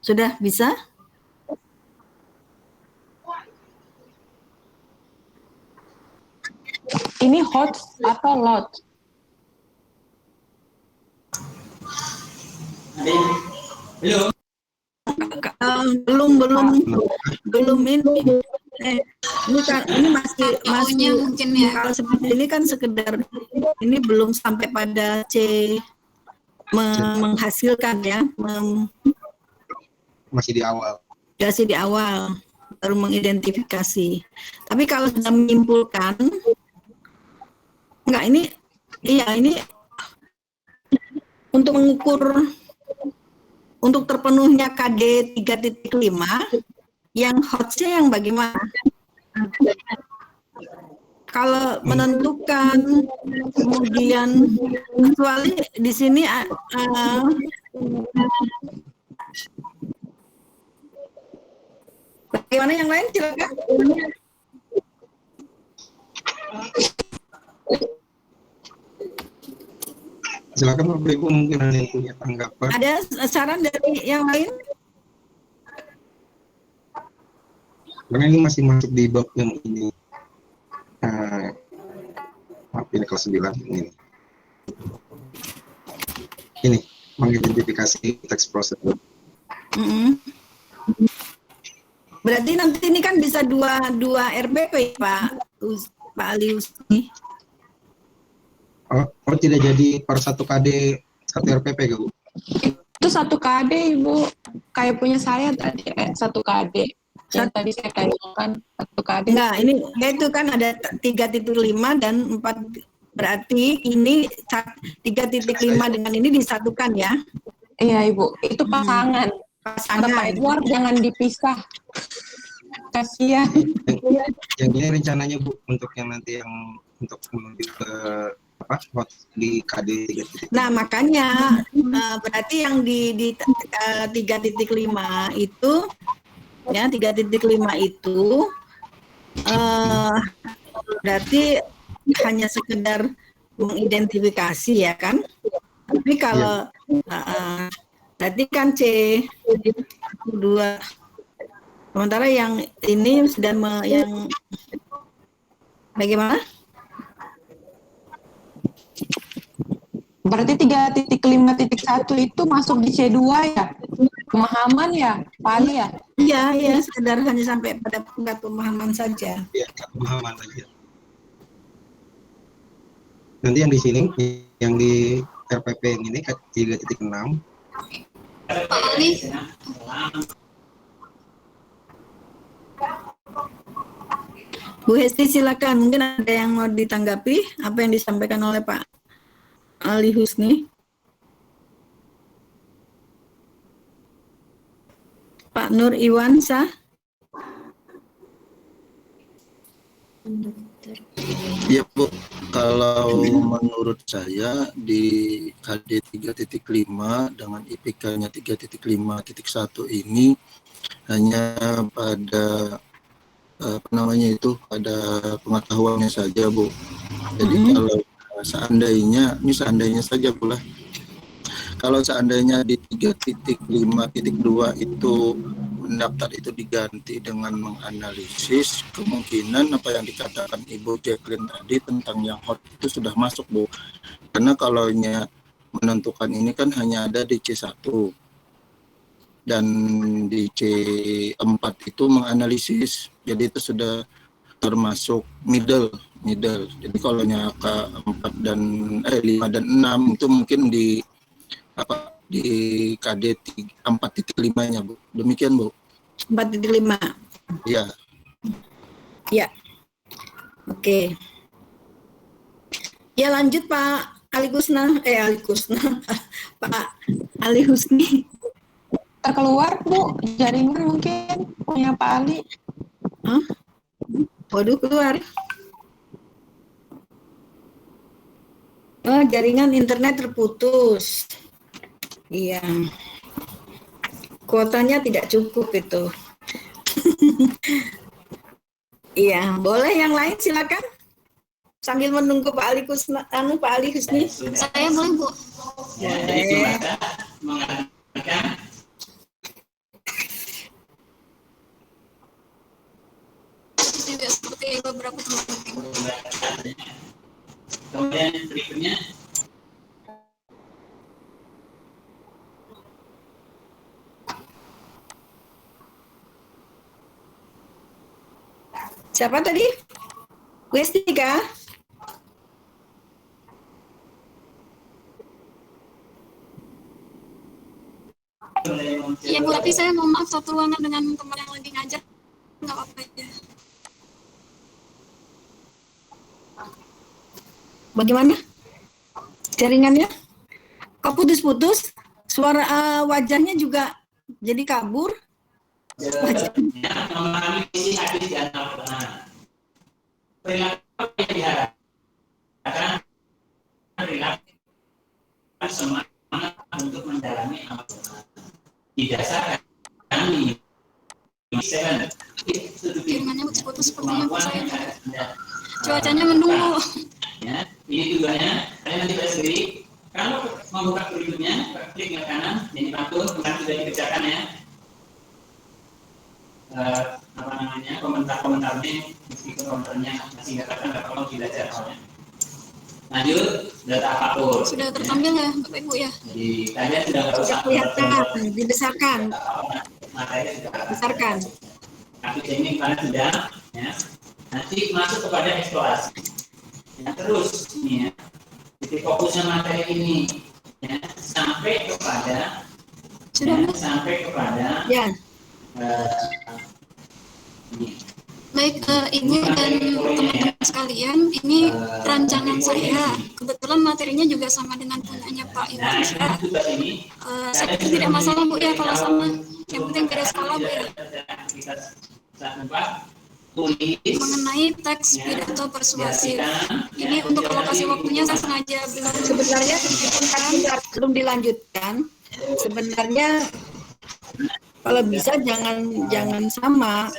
Sudah bisa? Ini hot atau lot? Belum ini. Ini masih mungkin ya. Kalau seperti ini kan sekedar ini belum sampai pada C menghasilkan ya, masih di awal. Masih di awal baru mengidentifikasi. Tapi kalau sudah menyimpulkan, enggak ini, iya ini untuk mengukur untuk terpenuhnya KD 3.5 yang hotnya yang bagaimana? Kalau menentukan kemudian kecuali di sini bagaimana yang lain silakan. Silakan Bapak Ibu mungkin ada yang punya tanggapan. Ada saran dari yang lain? Karena ini masih masuk di bab yang ini. Ini kelas 9 ini. Ini mengidentifikasi teks prosedur. Berarti nanti ini kan bisa dua RPP Pak Ali Husni. Oh tidak jadi per 1 KD 1 RPP ke Bu? Itu 1 KD Ibu, kayak punya saya tadi 1 KD. Yang tadi saya tanyakan 1 KD. Enggak, ini itu kan ada 3.5 dan 4, berarti ini 3.5 dengan ini disatukan ya? Iya Ibu, itu pasangan. Pak Edward jangan dipisah. Kasihan. Yang ini rencananya Bu untuk yang nanti yang untuk menuju ke hot di KD 3.5. Nah makanya berarti yang di 3.5 itu ya 3.5 itu berarti hanya sekedar mengidentifikasi ya kan? Tapi kalau berarti kan C2, sementara yang ini sudah yang bagaimana? Berarti 3.5.1 itu masuk di C2 ya? Pemahaman ya, Pak Ali ya? Iya, sekedar hanya sampai pada tingkat pemahaman saja. Iya, pemahaman saja. Nanti yang di sini, yang di RPP yang ini 3.6. Pak Ali. Bu Hesti silakan, mungkin ada yang mau ditanggapi apa yang disampaikan oleh Pak Ali Husni. Pak Nur Iwansa. Ya Bu, kalau menurut saya di KD 3.5 dengan IPK-nya 3.5.1 ini hanya pada apa namanya itu pada pengetahuannya saja, Bu. Jadi kalau seandainya, ini seandainya saja pula, kalau seandainya di 3.5.2 itu mendaftar itu diganti dengan menganalisis, kemungkinan apa yang dikatakan Ibu Jacqueline tadi tentang yang hot itu sudah masuk, Bu. Karena kalau menentukan ini kan hanya ada di C1 dan di C4 itu menganalisis, jadi itu sudah termasuk middle. Jadi kalau K4 dan 5 dan 6 itu mungkin di KD 4.5-nya, Bu. Demikian, Bu. 4.5. Iya. Ya. Oke. Ya, lanjut Pak Ali Kusna. Pak Ali Husni. Terkeluar, Bu, jaringan mungkin punya Pak Ali. Hah? Waduh, keluar. Oh, jaringan internet terputus. Iya. Kuotanya tidak cukup itu. Iya, boleh yang lain silakan. Sambil menunggu Pak Ali Kusna, Pak Ali Husni. Saya boleh, Bu. Boleh. Juga seperti beberapa teman-teman. Kemudian berikutnya Siapa tadi? Westi kah? Iya, Bu, tapi saya mohon maaf satu ruangan dengan teman yang lagi ngajar. Nggak apa-apa ya. Bagaimana? Jaringannya? Kok putus-putus? Suara wajahnya juga jadi kabur. memahami isi hadis di antara Al-Quran. Perilaku yang diharapkan perilaku semangat untuk mendalami Al-Quran. Didasarkan kami Jaringannya putus sepertinya Bu saya. Cuacanya mendung, Bu. Ya, ini tujuannya. Saya nanti pada sendiri. Kalau membuka berikutnya, klik ke kanan, jadi pantun, bukan sudah dikerjakan ya. Apa namanya, komentarnya, meskipun komentarnya masih nggak katakan, nggak tolong belajar soalnya. Lanjut, data apapun. Sudah tertampil ya, Bapak Ibu ya? Jadi kalian sudah nggak usah Kelihatan, dibesarkan. materi sudah Besarkan. Tapi ini kalian sudah, ya. Nanti masuk kepada eksplorasi. Ya, terus, ini ya. Titik fokusnya materi ini, ya, sampai kepada, sampai kepada. Ya. Ini. Baik, Ibu dan teman-teman sekalian, ini rancangan saya. Kebetulan materinya juga sama dengan punyanya Pak Iwan. Saya pikir tidak masalah, Bu, ya kalau sama. Yang penting beda skala, Bu, ya. Mengenai teks pidato persuasif. Ini untuk alokasi waktunya saya sengaja belum. Sebenarnya belum dilanjutkan. Sebenarnya kalau bisa jangan sama.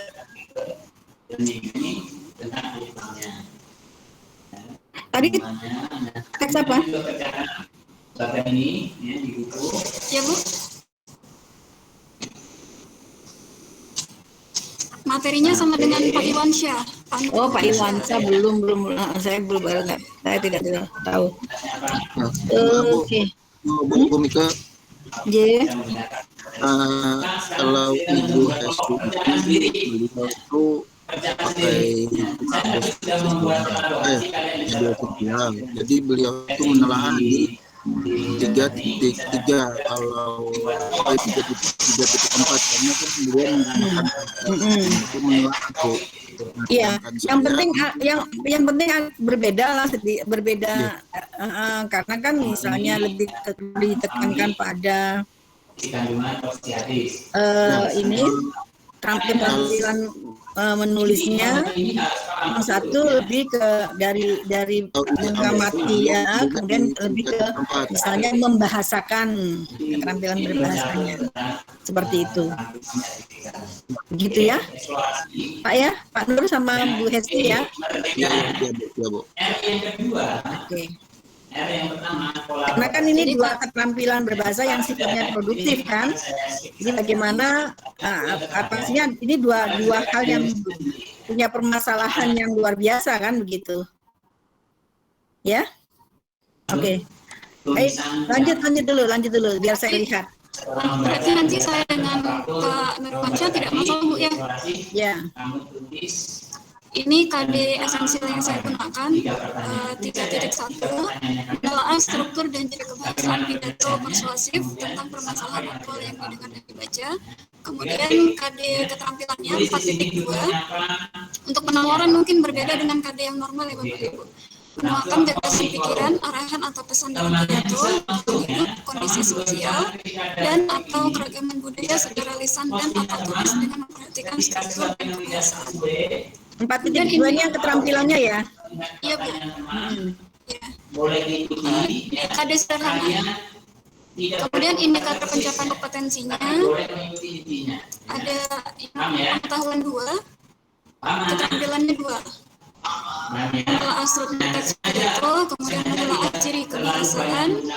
Tadi teks apa? Ini ya di buku. Ya, Bu. Materinya sama dengan Pak Iwansyah. Oh, Pak Iwansyah belum saya belum nggak, saya tidak tahu. Oke. Bu Mika, J. Kalau Ibu Hestu beliau itu pakai jadi beliau itu menelaah di 3.3 kalau 3.4 karena kan beliau menggunakan itu menelaah itu. Iya, yang penting berbeda lah, berbeda karena kan misalnya lebih ditekankan pada ini tampilan menulisnya, yang satu lebih ke dari mengamati ya, kemudian lebih ke misalnya membahasakan keterampilan berbahasanya seperti itu. Begitu ya, Pak ya, Pak Nur sama Bu Hesti ya. Ya, Bu. R yang kedua, Oke. R yang pertama, Karena kan ini dua keterampilan berbahasa yang sifatnya produktif kan. Jadi bagaimana ini dua hal yang punya permasalahan yang luar biasa kan begitu. Ya. Oke. Baik, lanjut dulu biar saya lihat. Berarti nanti saya dengan Pak Nurwansyah tidak masalah Bu ya? Ya. Ini KD esensial yang saya gunakan 3.1 adalah struktur dan ciri kebahasaan pidato persuasif tentang permasalahan aktual yang didengar dan dibaca. Kemudian KD keterampilannya 4.2 untuk penawaran mungkin berbeda dengan KD yang normal ya Bapak Ibu. Menuangkan gagasan pikiran, arahan atau pesan dalam pidato, hidup, kondisi sosial, dan atau keragaman budaya secara lisan dan atau tulis dengan memperhatikan struktur dan kebiasaan. 4.2 ini yang keterampilannya ya? Iya Bu. Ya. KD sederhana. Kemudian indikator pencapaian kompetensinya ada pengetahuan 2, keterampilannya 2. Adalah struktur teks pidato, kemudian adalah ciri kebahasaan.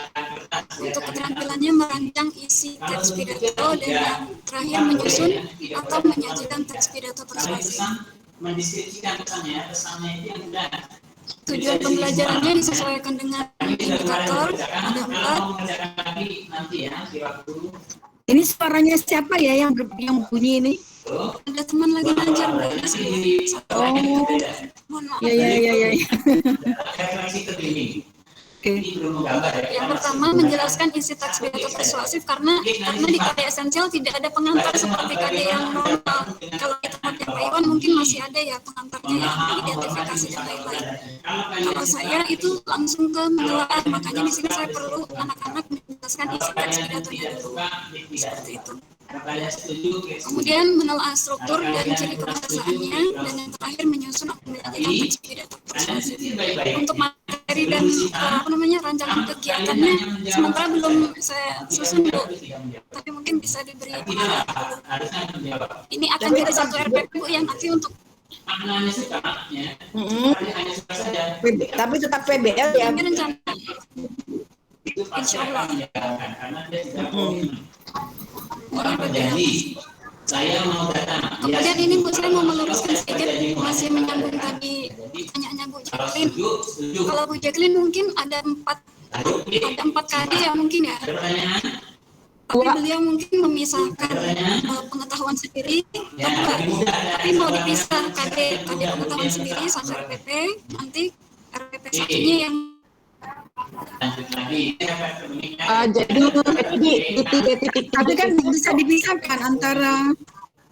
Untuk keterampilannya merancang isi teks pidato dan yang terakhir menyusun atau menyajikan teks pidato persuasif. Mendeskripsikan pesannya itu yang mudah. Tujuan pembelajarannya disesuaikan dengan indikator ada 4. Ini suaranya siapa ya yang bunyi ini? Ada teman lagi ngajar Bu. Mohon maaf. Ya. Yang pertama menjelaskan isi teks pidato persuasif karena di KD esensial tidak ada pengantar seperti KD yang normal. Kalau kita pakai Pak Iwan mungkin masih ada ya pengantarnya yang identifikasi dan lain-lain. Kalau saya itu langsung ke menelaah, makanya di sini saya perlu anak-anak menjelaskan isi teks pidatonya dulu. Seperti itu. Kemudian menelaah struktur dan ciri kebahasaannya, dan yang terakhir menyusun atau menyajikan teks pidato persuasif. Untuk materi dan rancangan kegiatannya sementara belum saya susun Bu, tapi mungkin bisa diberi pengawalan dulu. Ini akan jadi satu RPP Bu yang nanti untuk Tapi tetap PBL ya. ini rencana. Insya Allah. Kemudian ini Bu, saya mau meluruskan sedikit, masih menyambung tadi pertanyaannya Bu Jacqueline. Kalau Bu Jacqueline mungkin ada 4 KD ya mungkin ya. Tapi beliau mungkin memisahkan pengetahuan sendiri, tapi mau dipisah KD pengetahuan sendiri sama RPP, nanti RPP satunya yang jadi di 3.3 Tapi kan bisa dipisahkan antara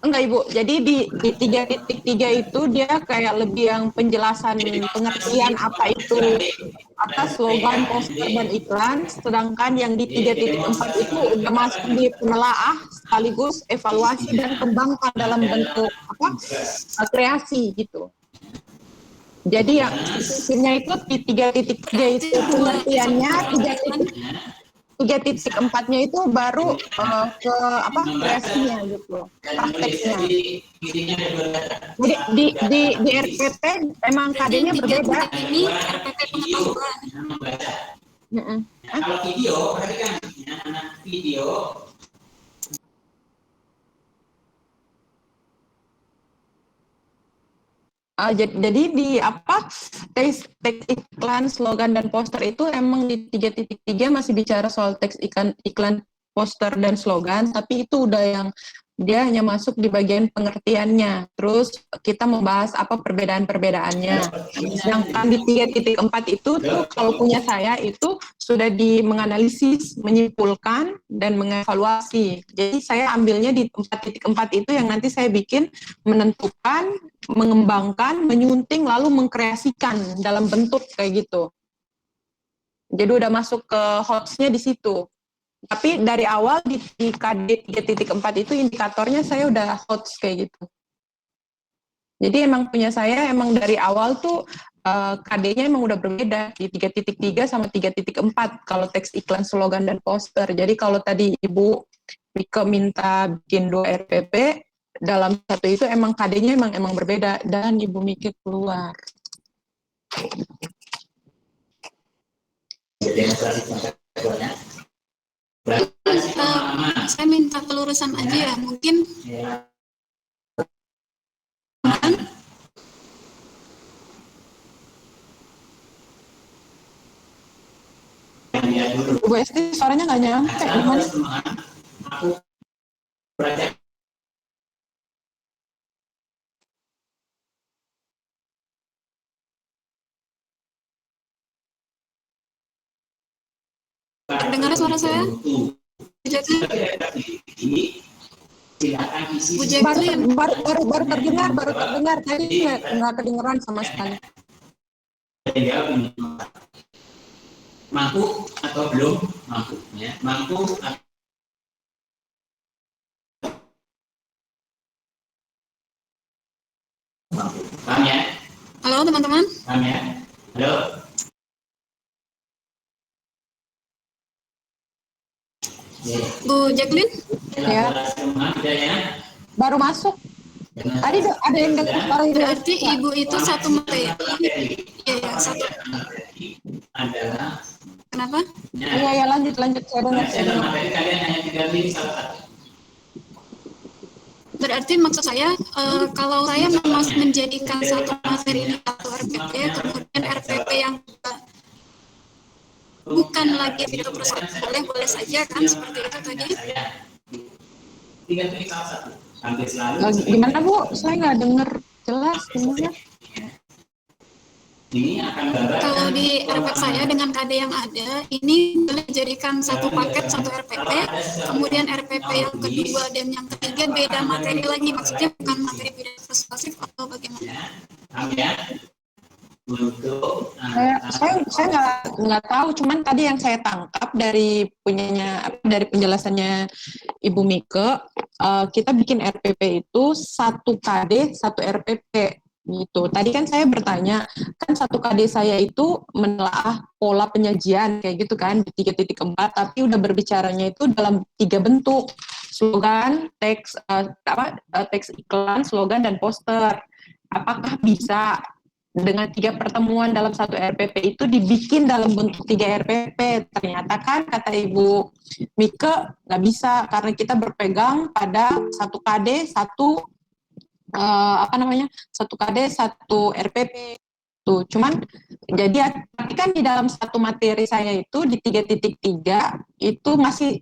enggak Ibu, jadi di 3.3 itu dia kayak lebih yang penjelasan pengertian apa itu slogan, poster dan iklan, sedangkan yang di 3.4 itu udah masuk di penelaah sekaligus evaluasi dan kembangkan dalam bentuk kreasi gitu. Jadi yang sistemnya itu di 3.3 itu pengertiannya, 3.4-nya itu baru ke kreasinya gitu, prakteknya. Jadi di RPP memang KD-nya berbeda. Ini RPP pengetahuan. Kalau video, perhatikan video. Jadi di teks iklan, slogan dan poster itu emang di 3.3 masih bicara soal teks iklan, poster dan slogan, tapi itu udah yang dia hanya masuk di bagian pengertiannya. Terus kita membahas apa perbedaan-perbedaannya. Sedangkan di 3.4 itu tuh kalau punya saya itu sudah menganalisis, menyimpulkan dan mengevaluasi. Jadi saya ambilnya di 4.4 itu yang nanti saya bikin menentukan, mengembangkan, menyunting lalu mengkreasikan dalam bentuk kayak gitu. Jadi udah masuk ke hotsnya di situ. Tapi dari awal di KD 3.4 itu indikatornya saya udah hots kayak gitu. Jadi emang punya saya emang dari awal tuh KD-nya emang udah berbeda di 3.3 sama 3.4 kalau teks iklan, slogan dan poster. Jadi kalau tadi Ibu Mika minta bikin 2 RPP, dalam satu itu emang KD-nya emang berbeda dan Ibu Miki keluar. Saya minta pelurusan aja ya, mungkin Bu Esti suaranya nggak nyampe, gimana? terdengar suara saya? Bu Jacqueline? Bu Jacqueline? Baru terdengar, tadi nggak kedengeran sama sekali. Mampu atau belum mampu, ya. Mampu paham ya? Halo teman-teman? Paham ya? Halo? Bu Jacqueline? Ya. Baru masuk. Tadi ada yang dengar suara Ibu. Berarti Ibu itu satu materi. Iya, satu. Kenapa? Iya, lanjut. Saya dengar. Materi kalian hanya tinggal pilih salah satu. Berarti maksud saya, kalau saya menjadikan satu materi ini satu RPP, kemudian RPP yang bukan lagi itu perusahaan, boleh saja kan seperti itu tadi. Tinggal pilih salah satu. Hampir selalu. Gimana Bu? Saya nggak dengar jelas gimana? Kalau di RPP saya dengan KD yang ada, ini boleh dijadikan satu paket, satu RPP, kemudian RPP yang kedua dan yang ketiga beda materi lagi, maksudnya bukan materi pidana persuasif atau bagaimana? Saya nggak tahu, cuman tadi yang saya tangkap dari penjelasannya Ibu Mike, kita bikin RPP itu satu KD, satu RPP. Gitu. Tadi kan saya bertanya, kan satu KD saya itu menelaah pola penyajian kayak gitu kan di 3.4, tapi udah berbicaranya itu dalam 3 bentuk, slogan, teks iklan, slogan dan poster. Apakah bisa dengan 3 pertemuan dalam satu RPP itu dibikin dalam bentuk 3 RPP? Ternyata kan kata Ibu Mike nggak bisa karena kita berpegang pada satu KD, satu KD, satu RPP tuh. Cuman jadi tapi kan di dalam satu materi saya itu di 3.3 itu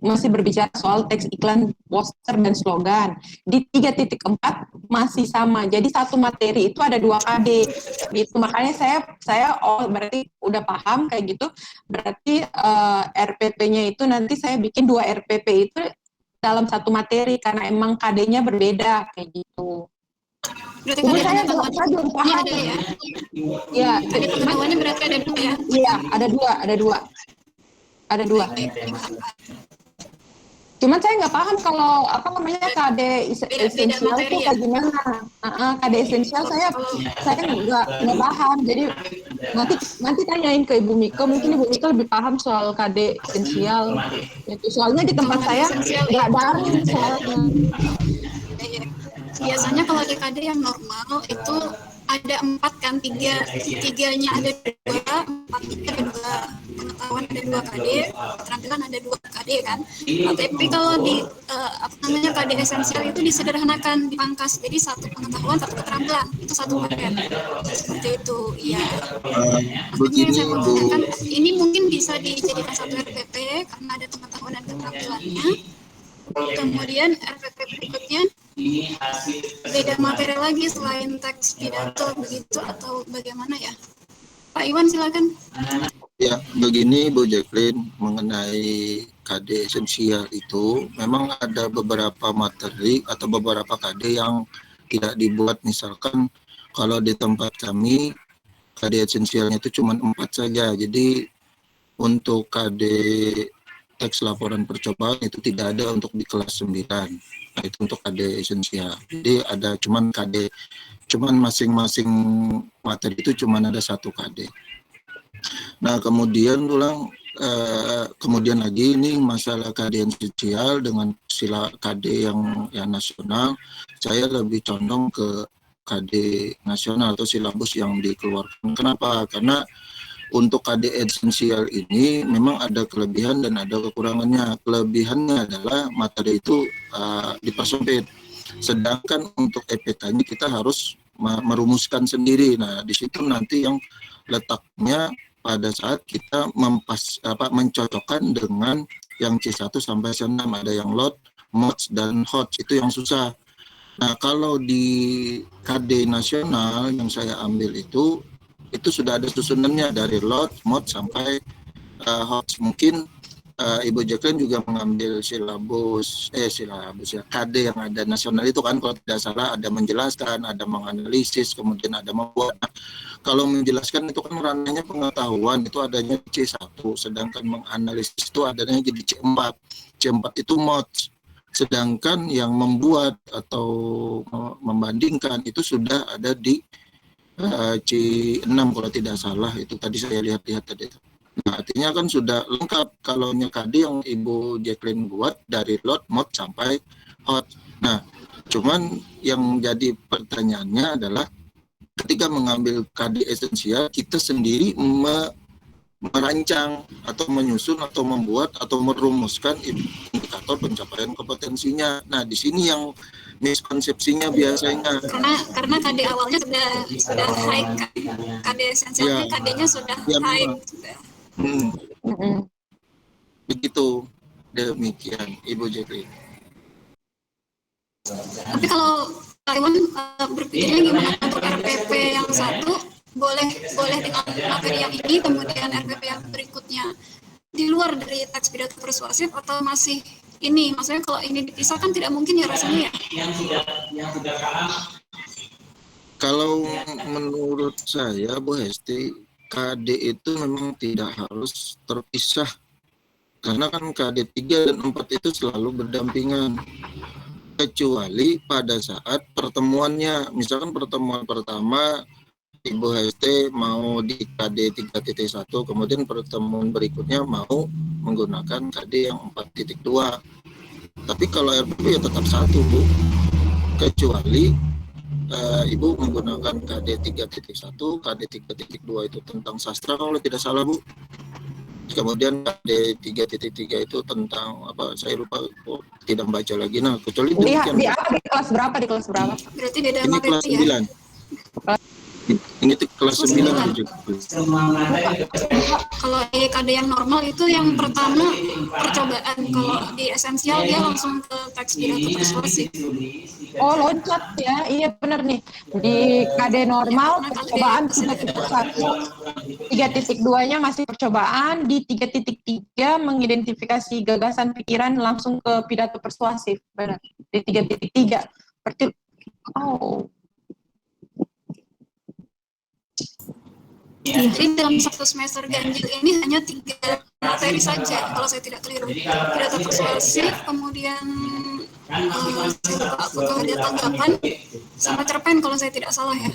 masih berbicara soal teks iklan, poster dan slogan. Di 3.4 masih sama. Jadi satu materi itu ada 2 KD. Itu makanya saya berarti udah paham kayak gitu. Berarti RPP-nya itu nanti saya bikin 2 RPP itu dalam satu materi karena emang KD-nya berbeda kayak gitu. Berarti KD belum paham ada ya? Ya, KD pertemuannya berarti ada 2 ya? Iya, ada dua. Cuman saya nggak paham kalau KD esensial itu kayak gimana. KD esensial saya nggak paham. Jadi nanti tanyain ke Ibu Mike, mungkin Ibu Mike lebih paham soal KD esensial. Itu soalnya di tempat saya nggak daring soalnya. Biasanya kalau di KD yang normal itu ada 4 kan, 3-nya ada 2, 4-nya ada 2, pengetahuan ada 2 KD, keterampilan ada 2 KD kan. Tapi kalau di KD esensial itu disederhanakan, dipangkas, jadi 1 pengetahuan, 1 keterampilan, itu 1 paket. Seperti itu, iya. Begini Bu. Ini mungkin bisa dijadikan 1 RPP karena ada pengetahuan dan keterampilannya. Kemudian RPP berikutnya beda materi lagi selain teks pidato begitu atau bagaimana ya? Pak Iwan silakan. Ya, begini Bu Jacqueline, mengenai KD esensial itu memang ada beberapa materi atau beberapa KD yang tidak dibuat. Misalkan kalau di tempat kami KD esensialnya itu cuma 4 saja. Jadi untuk KD teks laporan percobaan itu tidak ada untuk di kelas 9. Nah, itu untuk KD esensial. Jadi ada cuman masing-masing materi itu cuman ada 1 KD. Nah, kemudian kemudian lagi ini masalah keadaan sosial dengan sila KD yang nasional, saya lebih condong ke KD nasional atau silabus yang dikeluarkan. Kenapa? Karena untuk KD esensial ini memang ada kelebihan dan ada kekurangannya. Kelebihannya adalah materi itu dipersempit. Sedangkan untuk EPK-nya kita harus merumuskan sendiri. Nah, di situ nanti yang letaknya pada saat kita mencocokkan dengan yang C1 sampai C6, ada yang lot, mods, dan HOTS, itu yang susah. Nah, kalau di KD nasional yang saya ambil itu sudah ada susunannya dari lot, mod, sampai HOTS. Mungkin Ibu Jacqueline juga mengambil silabus ya, KD yang ada nasional itu kan, kalau tidak salah ada menjelaskan, ada menganalisis, kemudian ada membuat. Nah, kalau menjelaskan itu kan ranahnya pengetahuan, itu adanya di C1, sedangkan menganalisis itu adanya jadi C4. C4 itu mods, sedangkan yang membuat atau membandingkan itu sudah ada di C6 kalau tidak salah, itu tadi saya lihat-lihat tadi. Nah, artinya kan sudah lengkap kalau KD yang Ibu Jacqueline buat dari lot, mod, sampai hot. Nah, cuman yang jadi pertanyaannya adalah ketika mengambil KD esensial, kita sendiri merancang atau menyusun atau membuat atau merumuskan indikator pencapaian kompetensinya. Nah, di sini yang miskonsepsinya biasanya. Karena KD awalnya sudah high, KD esensialnya ya, KD-nya sudah high. Begitu, demikian Ibu Jacqueline. Tapi kalau Taiwan berpikirnya gimana untuk RPP yang satu boleh dengan materi yang ini, kemudian RPP yang berikutnya di luar dari teks pidato persuasif, atau masih ini? Maksudnya kalau ini dipisahkan tidak mungkin ya rasanya ya. Yang sudah kalah. Kalau menurut saya, Bu Hesti, KD itu memang tidak harus terpisah. Karena kan KD 3 dan 4 itu selalu berdampingan. Kecuali pada saat pertemuannya. Misalkan pertemuan pertama Ibu HST mau di KD 3.1, kemudian pertemuan berikutnya mau menggunakan KD yang 4.2. Tapi kalau RPP ya tetap satu, Bu. Kecuali Ibu menggunakan KD 3.1, KD 3.2 itu tentang sastra kalau tidak salah, Bu. Kemudian KD 3.3 itu tentang apa? Saya lupa, tidak membaca lagi. Nah, kecuali di kelas berapa? Berarti beda ini materi kelas 9. ya. Ini kelas 9 juga. Kalau di KD yang normal itu yang pertama percobaan, kalau di esensial dia langsung ke teks pidato persuasif. Oh, loncat ya, iya benar nih. Di KD normal percobaan 3.1, 3.2-nya masih percobaan, di 3.3 mengidentifikasi gagasan pikiran langsung ke pidato persuasif, benar. Di 3.3 berarti Jadi dalam satu semester ganjil ini hanya 3 materi saja kalau saya tidak keliru. Pidato persuasif, kemudian apakah ada tanggapan, sama cerpen kalau saya tidak salah ya.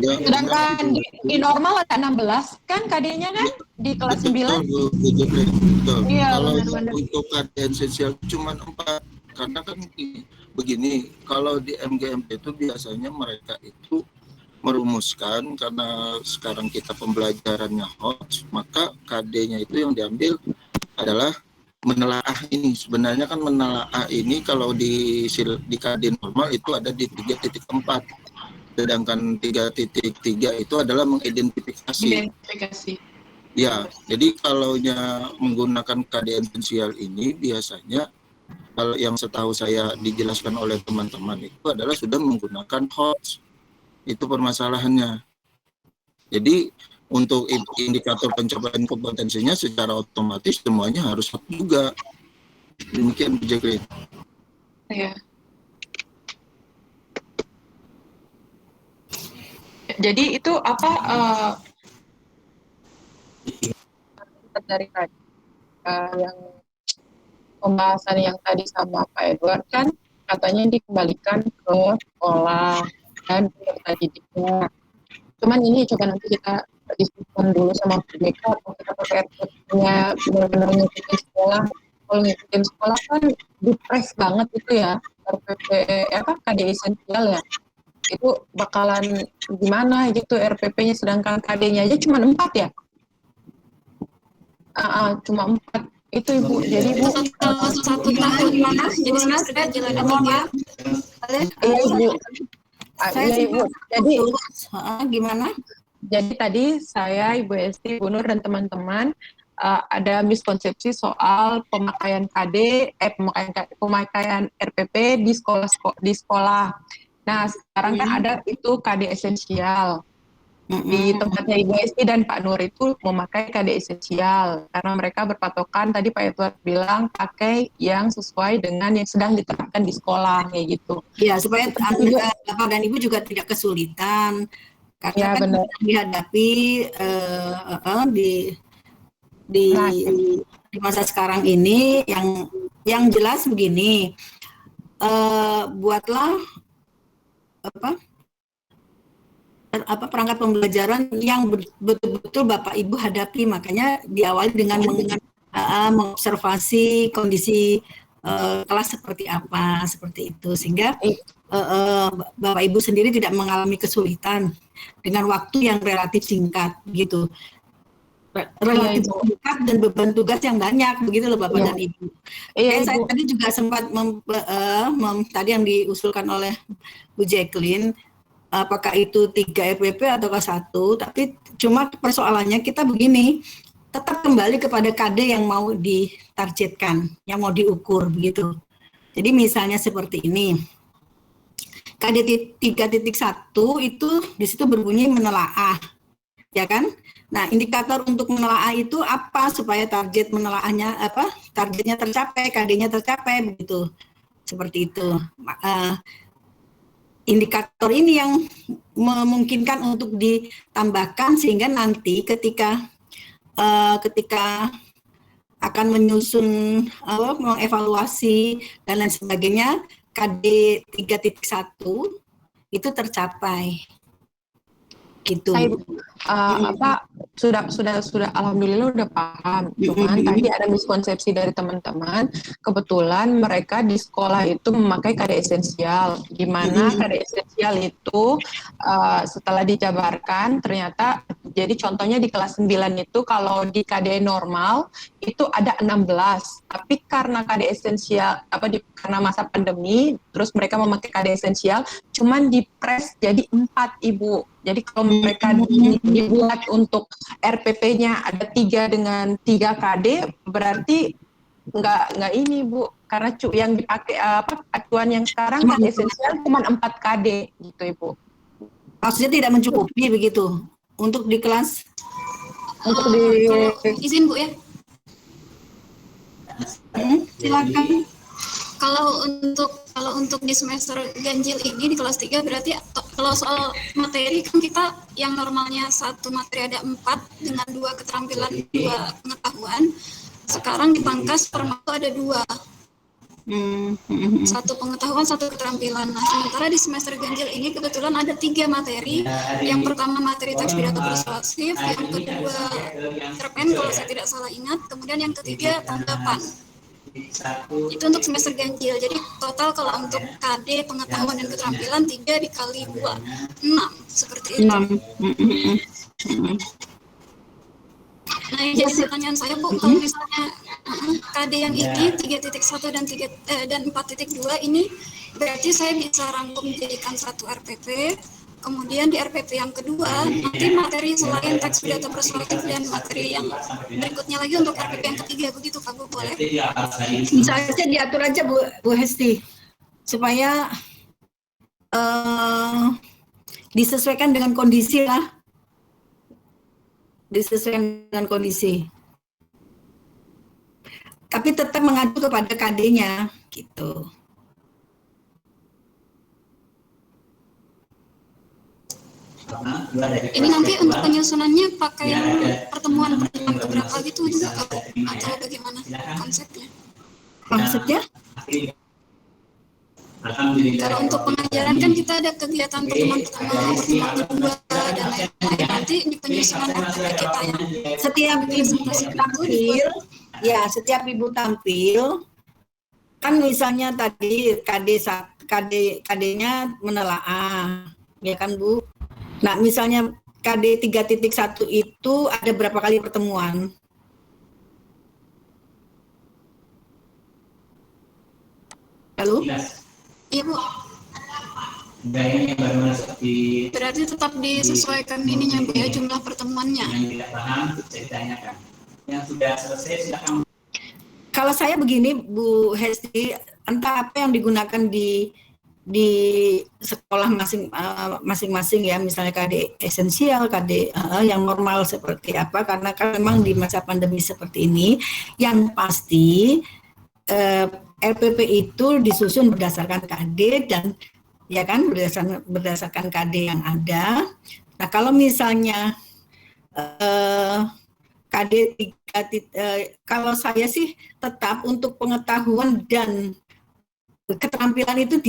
Sedangkan di normal ada 16 kan KD-nya kan di kelas 9. Betul. Iya, Kalau benar-benar. untuk KD esensial cuma 4, karena kan begini, kalau di MGMP itu biasanya mereka itu merumuskan, karena sekarang kita pembelajarannya HOTS, maka KD-nya itu yang diambil adalah menelaah ini. Sebenarnya kan menelaah ini kalau di KD normal itu ada di 3.4, sedangkan 3.3 itu adalah mengidentifikasi. Ya, jadi kalau menggunakan KD esensial ini biasanya, kalau yang setahu saya dijelaskan oleh teman-teman itu adalah sudah menggunakan HOTS. Itu permasalahannya. Jadi untuk indikator pencapaian kompetensinya secara otomatis semuanya harus satu juga. Demikian, Bu Jacqueline. Ya. Jadi itu apa dari tadi yang pembahasan yang tadi sama Pak Edward kan katanya dikembalikan ke sekolah dan peserta didiknya. Cuman ini coba nanti kita diskusikan dulu sama mereka, atau kita pakai RPP-nya benar-benar ngikutin sekolah. Kalau ngikutin sekolah kan dipres banget itu ya, RPP apa KD esensial ya. Itu bakalan gimana gitu RPP-nya, sedangkan KD-nya aja cuma 4 ya. Cuma 4 itu Ibu. Jadi Itu Bu, total 1 tahun mana? Jadi semester ganjil ada 3. iya Ibu. Saya Iya Ibu. Jadi gimana? Jadi tadi saya, Ibu Esti, Bu Nur, dan teman-teman ada miskonsepsi soal pemakaian pemakaian RPP di sekolah. Nah, sekarang kan ada itu KD esensial. Di tempatnya Ibu Esti dan Pak Nur itu memakai KD esensial karena mereka berpatokan, tadi Pak Edward bilang pakai yang sesuai dengan yang sedang diterapkan di sekolah kayak gitu. Ya, supaya Bapak dan Ibu juga tidak kesulitan. Karena ya, kan benar. dihadapi di masa sekarang ini yang jelas begini, buatlah perangkat pembelajaran yang betul-betul Bapak Ibu hadapi. Makanya diawali dengan mengobservasi kondisi kelas seperti apa, seperti itu, sehingga Bapak Ibu sendiri tidak mengalami kesulitan dengan waktu yang relatif singkat, begitu. Relatif singkat dan beban tugas yang banyak, begitu loh Bapak dan Ibu. Saya tadi juga sempat tadi yang diusulkan oleh Bu Jacqueline, apakah itu 3 RPP atau 1, tapi cuma persoalannya kita begini, tetap kembali kepada KD yang mau ditargetkan, yang mau diukur, begitu. Jadi misalnya seperti ini, KD 3.1 itu di situ berbunyi menelaah, ya kan? Nah, indikator untuk menelaah itu apa supaya target menelaahnya targetnya tercapai, KD-nya tercapai, begitu. Seperti itu. Indikator ini yang memungkinkan untuk ditambahkan sehingga nanti ketika akan menyusun mengevaluasi dan lain sebagainya, KD 3.1 itu tercapai. Gitu. Sudah alhamdulillah udah paham. Cuman tadi ada miskonsepsi dari teman-teman. Kebetulan mereka di sekolah itu memakai KD esensial, di mana KD esensial itu setelah dijabarkan ternyata, jadi contohnya di kelas 9 itu kalau di KD normal itu ada 16, tapi karena KD esensial karena masa pandemi terus mereka memakai KD esensial cuman dipres jadi 4 Ibu. Jadi kalau mereka dibuat untuk RPP-nya ada 3 dengan 3 KD, berarti nggak ini Bu, karena yang dipakai acuan yang sekarang KD esensial cuma 4 KD gitu Ibu. Maksudnya tidak mencukupi begitu untuk di kelas? Untuk izin Bu ya. Silakan. Kalau untuk di semester ganjil ini di kelas 3 berarti kalau soal materi kan kita yang normalnya 1 materi ada 4 dengan 2 keterampilan, 2 pengetahuan. Sekarang dipangkas per mata ada 2. 1 pengetahuan, 1 keterampilan. Nah, sementara di semester ganjil ini kebetulan ada 3 materi. Yang pertama materi teks pidato persuasif, yang kedua cerpen kalau saya tidak salah ingat, kemudian yang ketiga tanggapan. Itu untuk semester ganjil. Jadi total kalau untuk KD pengetahuan dan keterampilan 3 dikali 2 6 seperti itu. Nah, yang jadi pertanyaan saya Bu, kalau misalnya KD yang ini 3.1 dan 4.2 ini berarti saya bisa rangkum jadikan 1 RPP. Kemudian di RPP yang kedua, nanti materi selain teks pidato persuasif dan materi yang berikutnya lagi untuk RPP yang ketiga, begitu Pak Bu, boleh? Bisa aja diatur aja Bu Hesti, supaya disesuaikan dengan kondisi lah. Disesuaikan dengan kondisi. Tapi tetap mengacu kepada KD-nya, gitu. Ini nanti untuk penyusunannya pakai yang pertemuan berapa gitu juga atau bagaimana konsepnya? Konsepnya? Alhamdulillah. Kalau untuk pengajaran kan kita ada kegiatan pertemuan pertama, pertemuan kedua, dan lain-lain. Nanti di penyusunan RPP kita ya. Setiap ibu tampil, ya setiap ibu tampil, kan misalnya tadi KD-nya menelaah, ya kan Bu? Nah misalnya KD 3.1 itu ada berapa kali pertemuan? Halo? Iya Bu. Gayanya baru masuk di Berarti tetap disesuaikan ininya Bu ya, jumlah pertemuannya. yang tidak paham bisa ditanyakan. Yang sudah selesai silakan. Kalau saya begini Bu Hesti, entah apa yang digunakan di sekolah masing-masing ya, misalnya KD esensial, KD yang normal seperti apa, karena kan memang di masa pandemi seperti ini, yang pasti RPP itu disusun berdasarkan KD dan ya kan berdasarkan KD yang ada. Nah kalau misalnya KD 3, kalau saya sih tetap untuk pengetahuan dan keterampilan itu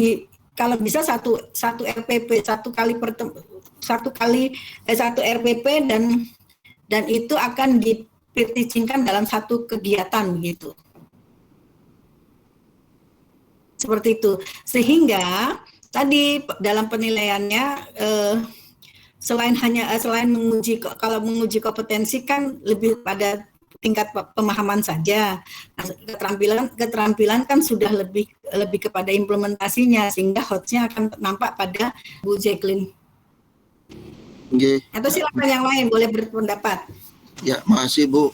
kalau bisa satu RPP satu RPP dan itu akan dipitchingkan dalam satu kegiatan gitu. Seperti itu. Sehingga tadi dalam penilaiannya selain menguji, kalau menguji kompetensi kan lebih pada tingkat pemahaman saja. Nah, keterampilan kan sudah lebih kepada implementasinya, sehingga hotnya akan nampak pada Bu Jacqueline. Okay. Atau silakan yang lain boleh berpendapat. Ya, makasih Bu.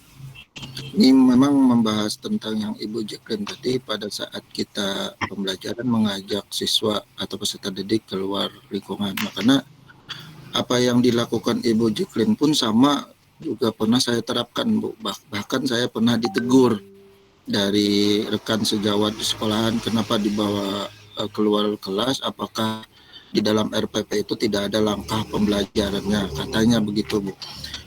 Ini memang membahas tentang yang Ibu Jacqueline tadi pada saat kita pembelajaran mengajak siswa atau peserta didik keluar lingkungan. Nah, karena apa yang dilakukan Ibu Jacqueline pun sama juga pernah saya terapkan Bu. Bahkan saya pernah ditegur dari rekan sejawat di sekolahan kenapa dibawa keluar kelas, apakah di dalam RPP itu tidak ada langkah pembelajarannya, katanya begitu Bu.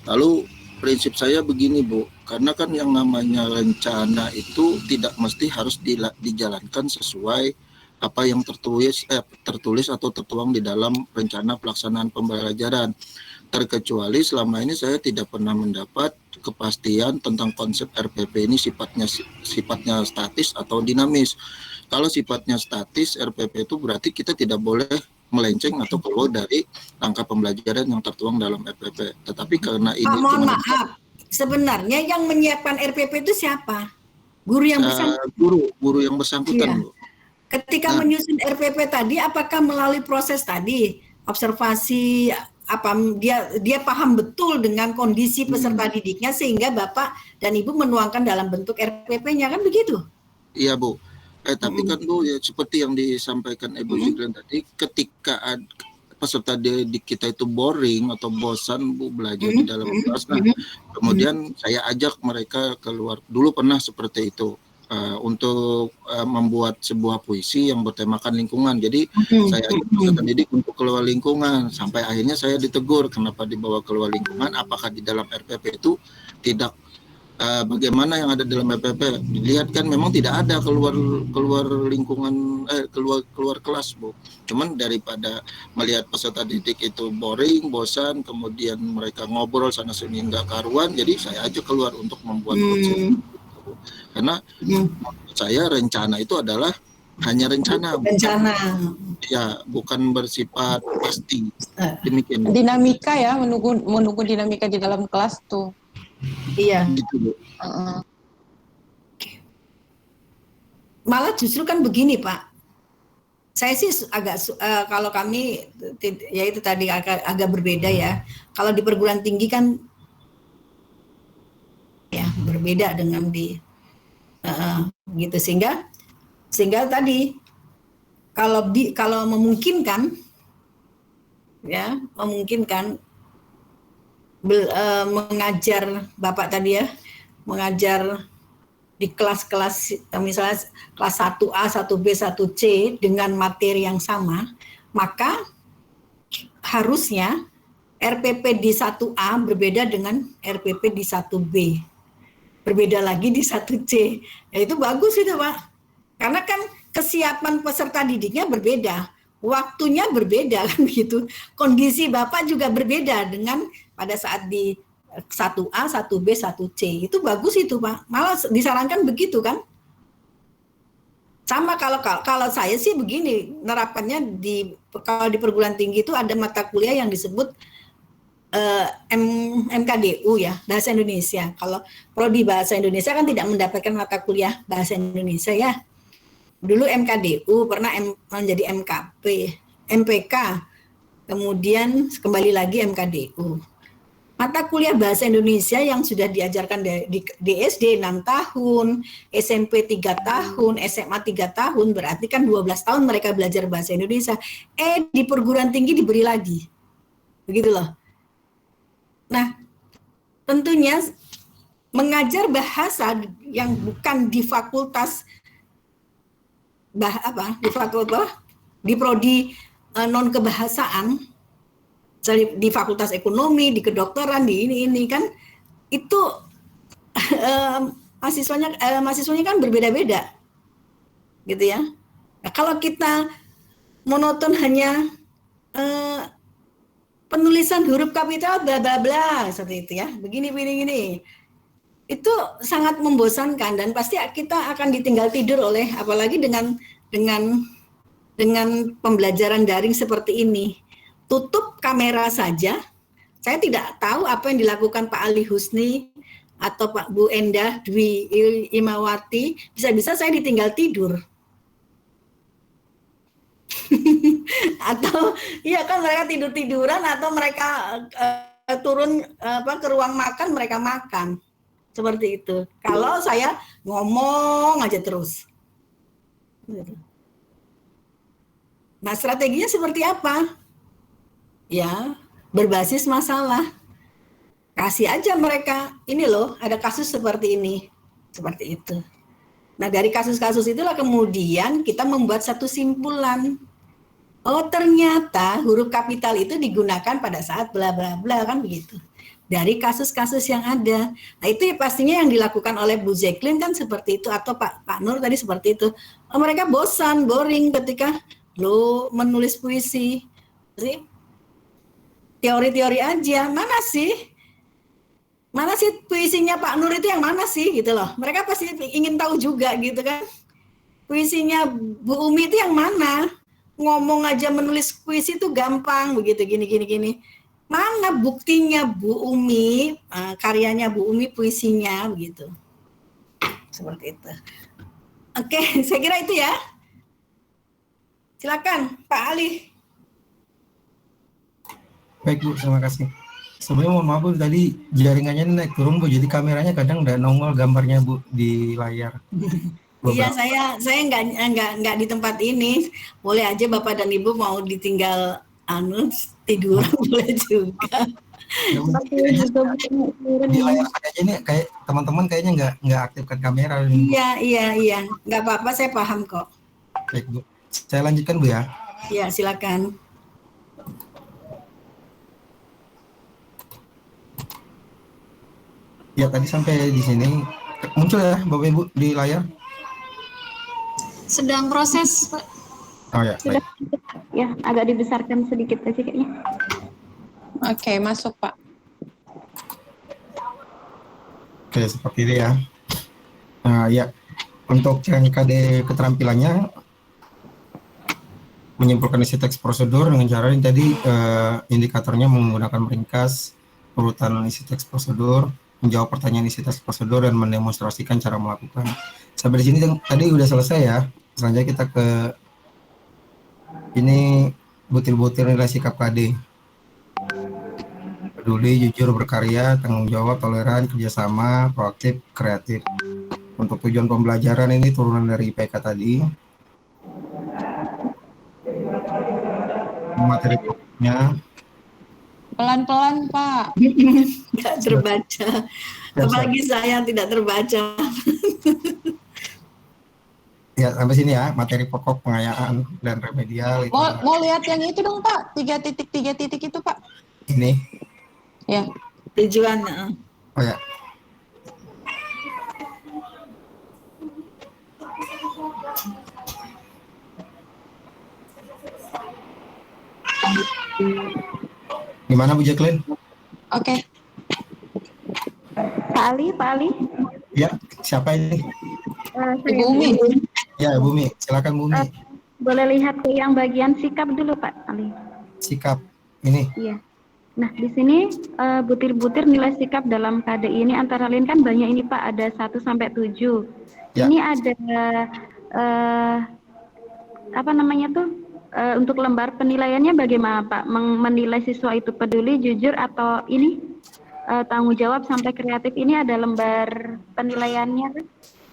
Lalu prinsip saya begini Bu, karena kan yang namanya rencana itu tidak mesti harus dijalankan sesuai apa yang tertulis atau tertuang di dalam rencana pelaksanaan pembelajaran. Terkecuali selama ini saya tidak pernah mendapat kepastian tentang konsep RPP ini sifatnya statis atau dinamis. Kalau sifatnya statis, RPP itu berarti kita tidak boleh melenceng atau keluar dari langkah pembelajaran yang tertuang dalam RPP. Tetapi karena ini mohon maaf, sebenarnya yang menyiapkan RPP itu siapa? Guru yang bersangkutan. Guru yang bersangkutan, Bu. Ketika menyusun RPP tadi, apakah melalui proses tadi observasi apa dia paham betul dengan kondisi peserta didiknya sehingga Bapak dan Ibu menuangkan dalam bentuk RPP-nya, kan begitu? Iya Bu. Tapi kan Bu ya seperti yang disampaikan Ibu Jacqueline tadi, ketika peserta didik kita itu boring atau bosan Bu belajar di dalam kelas, nah kemudian saya ajak mereka keluar. Dulu pernah seperti itu. Untuk membuat sebuah puisi yang bertemakan lingkungan. Jadi saya ajak peserta didik untuk keluar lingkungan. Sampai akhirnya saya ditegur kenapa dibawa keluar lingkungan. Apakah di dalam RPP itu tidak bagaimana yang ada dalam RPP? Dilihat kan memang tidak ada keluar lingkungan keluar kelas Bu. Cuman daripada melihat peserta didik itu boring, bosan, kemudian mereka ngobrol sana sini nggak karuan. Jadi saya ajak keluar untuk membuat puisi. Karena menurut saya rencana itu adalah hanya rencana. Ya, bukan bersifat pasti. Demikian. Dinamika ya, menunggu dinamika di dalam kelas tuh. Iya. Gitu, Bu. Malah justru kan begini Pak. Saya sih agak kalau kami ya itu tadi agak berbeda ya. Kalau di perguruan tinggi kan ya berbeda dengan di gitu sehingga tadi kalau memungkinkan mengajar Bapak tadi ya, mengajar di kelas-kelas misalnya kelas 1A, 1B, 1C dengan materi yang sama, maka harusnya RPP di 1A berbeda dengan RPP di 1B. Berbeda lagi di 1C. Ya itu bagus itu Pak. Karena kan kesiapan peserta didiknya berbeda, waktunya berbeda kan begitu. Kondisi Bapak juga berbeda dengan pada saat di 1A, 1B, 1C. Itu bagus itu, Pak. Malah disarankan begitu kan? Sama kalau saya sih begini, nerapannya kalau di perguruan tinggi itu ada mata kuliah yang disebut MKDU ya, Bahasa Indonesia. Kalau prodi Bahasa Indonesia kan tidak mendapatkan mata kuliah Bahasa Indonesia ya. Dulu MKDU, pernah menjadi MKP, MPK, kemudian kembali lagi MKDU. Mata kuliah Bahasa Indonesia yang sudah diajarkan di SD 6 tahun, SMP 3 tahun, SMA 3 tahun, berarti kan 12 tahun mereka belajar Bahasa Indonesia. Di perguruan tinggi diberi lagi. Begitu loh. Nah, tentunya mengajar bahasa yang bukan di fakultas di prodi non kebahasaan, di fakultas ekonomi, di kedokteran, di ini kan itu mahasiswanya kan berbeda-beda, gitu ya. Nah, kalau kita monoton hanya penulisan huruf kapital bla bla bla seperti itu ya, begini, itu sangat membosankan dan pasti kita akan ditinggal tidur oleh, apalagi dengan pembelajaran daring seperti ini. Tutup kamera saja, saya tidak tahu apa yang dilakukan Pak Ali Husni atau Pak Bu Endah Dwi Imawati, bisa-bisa saya ditinggal tidur. Atau iya kan mereka tidur-tiduran atau mereka turun ke ruang makan, mereka makan. Seperti itu. Kalau saya ngomong aja terus. Nah, strateginya seperti apa? Ya, berbasis masalah. Kasih aja mereka, ini loh, ada kasus seperti ini. Seperti itu. Nah, dari kasus-kasus itulah kemudian kita membuat satu simpulan. Oh, ternyata huruf kapital itu digunakan pada saat bla bla bla, kan begitu. Dari kasus-kasus yang ada. Nah, itu pastinya yang dilakukan oleh Bu Jacqueline kan seperti itu, atau Pak Nur tadi seperti itu. Oh, mereka bosan, boring ketika lo menulis puisi. Jadi, teori-teori aja, mana sih puisinya Pak Nur itu yang mana sih gitu loh. Mereka pasti ingin tahu juga gitu kan. Puisinya Bu Umi itu yang mana? Ngomong aja menulis puisi itu gampang begitu, gini. Mana buktinya Bu Umi, karyanya Bu Umi, puisinya begitu. Seperti itu. Oke, saya kira itu ya. Silakan Pak Ali. Baik Bu, terima kasih. Sebenarnya mohon maaf Bu, tadi jaringannya naik turun Bu, jadi kameranya kadang nggak nongol gambarnya Bu di layar. Iya, saya nggak di tempat ini. Boleh aja Bapak dan Ibu mau ditinggal tidur boleh juga. Di layar aja ini kayak teman-teman kayaknya nggak aktifkan kamera. Iya, nggak apa-apa, saya paham kok. Baik Bu, saya lanjutkan Bu ya. Iya, silakan. Ya, tadi sampai di sini muncul ya Bapak Ibu di layar. Sedang proses, Pak. Oh ya, baik. Ya, agak dibesarkan sedikit aja kayaknya. Oke, masuk Pak. Oke, seperti ini ya. Nah, ya, untuk KD keterampilannya menyimpulkan isi teks prosedur dengan cara ini tadi indikatornya menggunakan meringkas urutan isi teks prosedur, menjawab pertanyaan isi teks prosedur dan mendemonstrasikan cara melakukan. Sampai di sini tadi udah selesai ya. Selanjutnya kita ke ini butir-butir nilai sikap KD. Peduli, jujur, berkarya, tanggung jawab, toleran, kerjasama, proaktif, kreatif. Untuk tujuan pembelajaran ini turunan dari IPK tadi. Materi pokoknya. Pelan-pelan Pak. Nggak terbaca. Apalagi saya yang tidak terbaca. Ya, sampai sini ya, materi pokok, pengayaan, dan remedial. Mau lihat yang itu dong Pak, 3 titik itu Pak. Ini? Ya. Tujuan. Oh ya. Gimana Bu Jacqueline? Oke. Pak Ali. Ya, siapa ini? Ibu Umi. Ya, Bu Umi. Silakan Bu Umi. Boleh lihat ke yang bagian sikap dulu Pak Ali. Sikap ini. Iya. Nah, di sini butir-butir nilai sikap dalam KDI ini antara lain kan banyak ini Pak, ada 1 sampai 7. Ya. Ini ada apa namanya tuh? Untuk lembar penilaiannya bagaimana Pak? Menilai siswa itu peduli, jujur atau ini tanggung jawab sampai kreatif, ini ada lembar penilaiannya kan?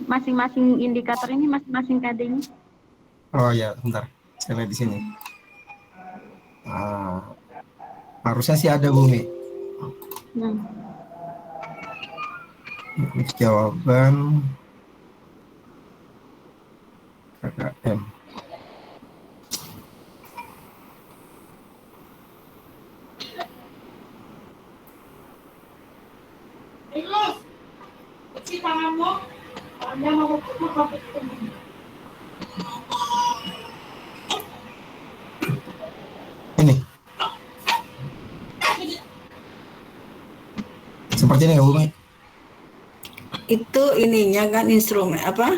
Masing-masing indikator ini masing-masing KD-nya. Oh ya, bentar. Saya lihat di sini. Harusnya sih ada Bu Umi. Jawaban KKM. Ini. Seperti ini nggak Bu Umi? Itu ininya kan instrumen apa?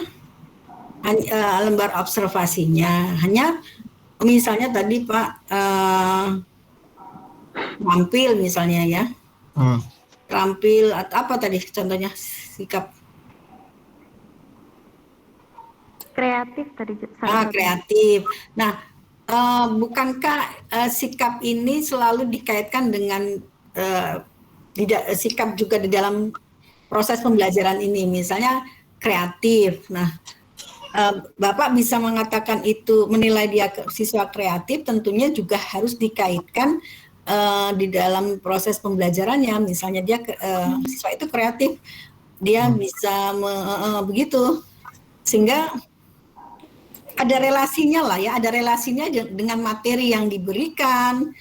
Lembar observasinya. Hanya misalnya tadi Pak tampil misalnya ya. Terampil atau apa tadi contohnya sikap kreatif tadi. Kreatif. Nah, bukankah sikap ini selalu dikaitkan dengan sikap juga di dalam proses pembelajaran ini, misalnya kreatif. Nah, Bapak bisa mengatakan itu menilai dia siswa kreatif, tentunya juga harus dikaitkan di dalam proses pembelajarannya, misalnya dia siswa itu kreatif, dia bisa begitu, sehingga ada relasinya lah ya, ada relasinya dengan materi yang diberikan,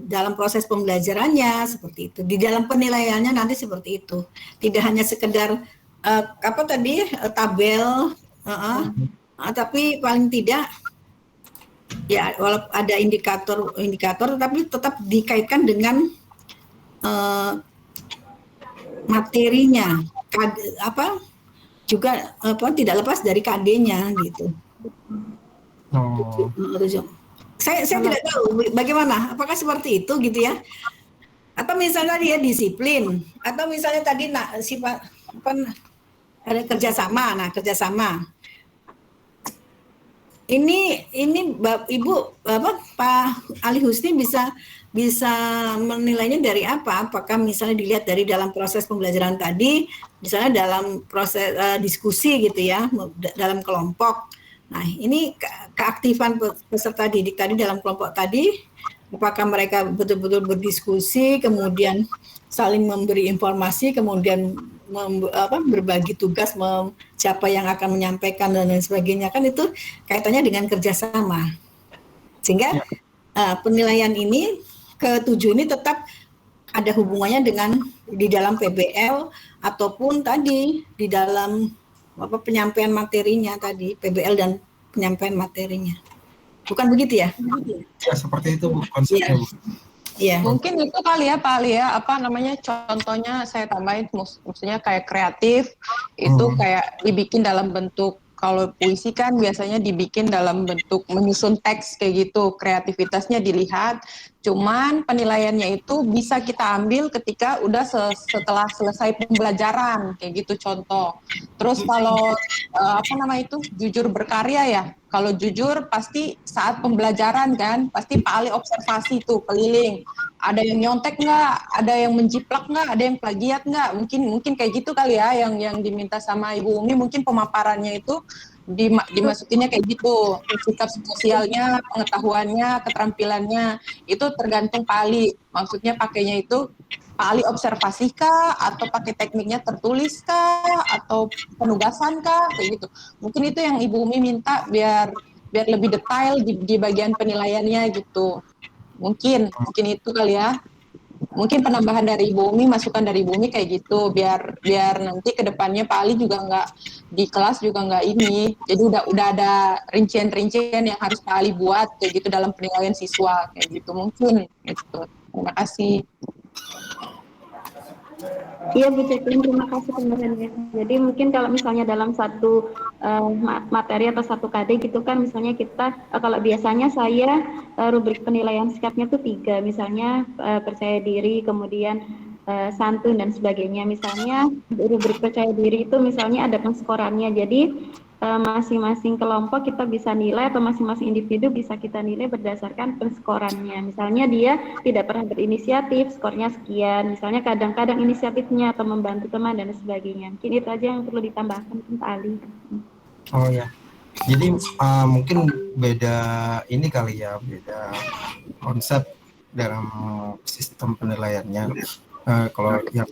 dalam proses pembelajarannya seperti itu, di dalam penilaiannya nanti seperti itu, tidak hanya sekedar apa tadi tabel, tapi paling tidak ya walaupun ada indikator tapi tetap dikaitkan dengan materinya, juga tidak lepas dari KD-nya gitu. Saya tidak tahu bagaimana, apakah seperti itu gitu ya, atau misalnya dia disiplin, atau misalnya tadi sifat ada kerjasama. Ini Ibu Pak Ali Husni bisa menilainya dari apa? Apakah misalnya dilihat dari dalam proses pembelajaran tadi, misalnya dalam proses diskusi gitu ya, dalam kelompok. Nah, ini keaktifan peserta didik tadi dalam kelompok tadi, apakah mereka betul-betul berdiskusi, kemudian saling memberi informasi, kemudian berbagi tugas, siapa yang akan menyampaikan dan lain sebagainya, kan itu kaitannya dengan kerjasama. Sehingga penilaian ini ke-7 ini tetap ada hubungannya dengan di dalam PBL ataupun tadi di dalam penyampaian materinya tadi, PBL dan penyampaian materinya. Bukan begitu ya? Ya, seperti itu Bu konsepnya Bu. Iya. Mungkin itu kali ya Pak Ali ya, contohnya saya tambahin, maksudnya kayak kreatif, itu kayak dibikin dalam bentuk, kalau puisi kan biasanya dibikin dalam bentuk menyusun teks kayak gitu, kreativitasnya dilihat, cuman penilaiannya itu bisa kita ambil ketika udah setelah selesai pembelajaran, kayak gitu contoh. Terus kalau jujur berkarya ya, kalau jujur pasti saat pembelajaran kan, pasti Pak Ali observasi tuh keliling. Ada yang nyontek nggak, ada yang menjiplak nggak, ada yang plagiat nggak, mungkin kayak gitu kali ya yang diminta sama Ibu Umi, mungkin pemaparannya itu dimasukinnya kayak gitu, sikap sosialnya, pengetahuannya, keterampilannya, itu tergantung Pak Ali, maksudnya pakainya itu Pak Ali observasi kah, atau pakai tekniknya tertulis kah, atau penugasan kah, kayak gitu. Mungkin itu yang Ibu Umi minta biar lebih detail di bagian penilaiannya gitu. Mungkin itu kali ya. mungkin penambahan dari Ibu Umi, masukan dari Ibu Umi kayak gitu, biar nanti ke depannya Pak Ali juga nggak di kelas juga nggak ini, jadi udah ada rincian-rincian yang harus Pak Ali buat kayak gitu dalam penilaian siswa kayak gitu mungkin gitu. Terima kasih. Iya Bu Ceklin, terima kasih penjelasannya. Jadi mungkin kalau misalnya dalam satu materi atau satu KD gitu kan, misalnya kita kalau biasanya saya rubrik penilaian sikapnya tuh 3, misalnya percaya diri, kemudian santun dan sebagainya. Misalnya rubrik percaya diri itu misalnya ada penskorannya. Jadi masing-masing kelompok kita bisa nilai atau masing-masing individu bisa kita nilai berdasarkan penskorannya. Misalnya dia tidak pernah berinisiatif, skornya sekian. Misalnya kadang-kadang inisiatifnya atau membantu teman dan sebagainya. Mungkin itu aja yang perlu ditambahkan Pak Ali. Oh ya, jadi mungkin beda ini kali ya, beda konsep dalam sistem penilaiannya. Kalau yang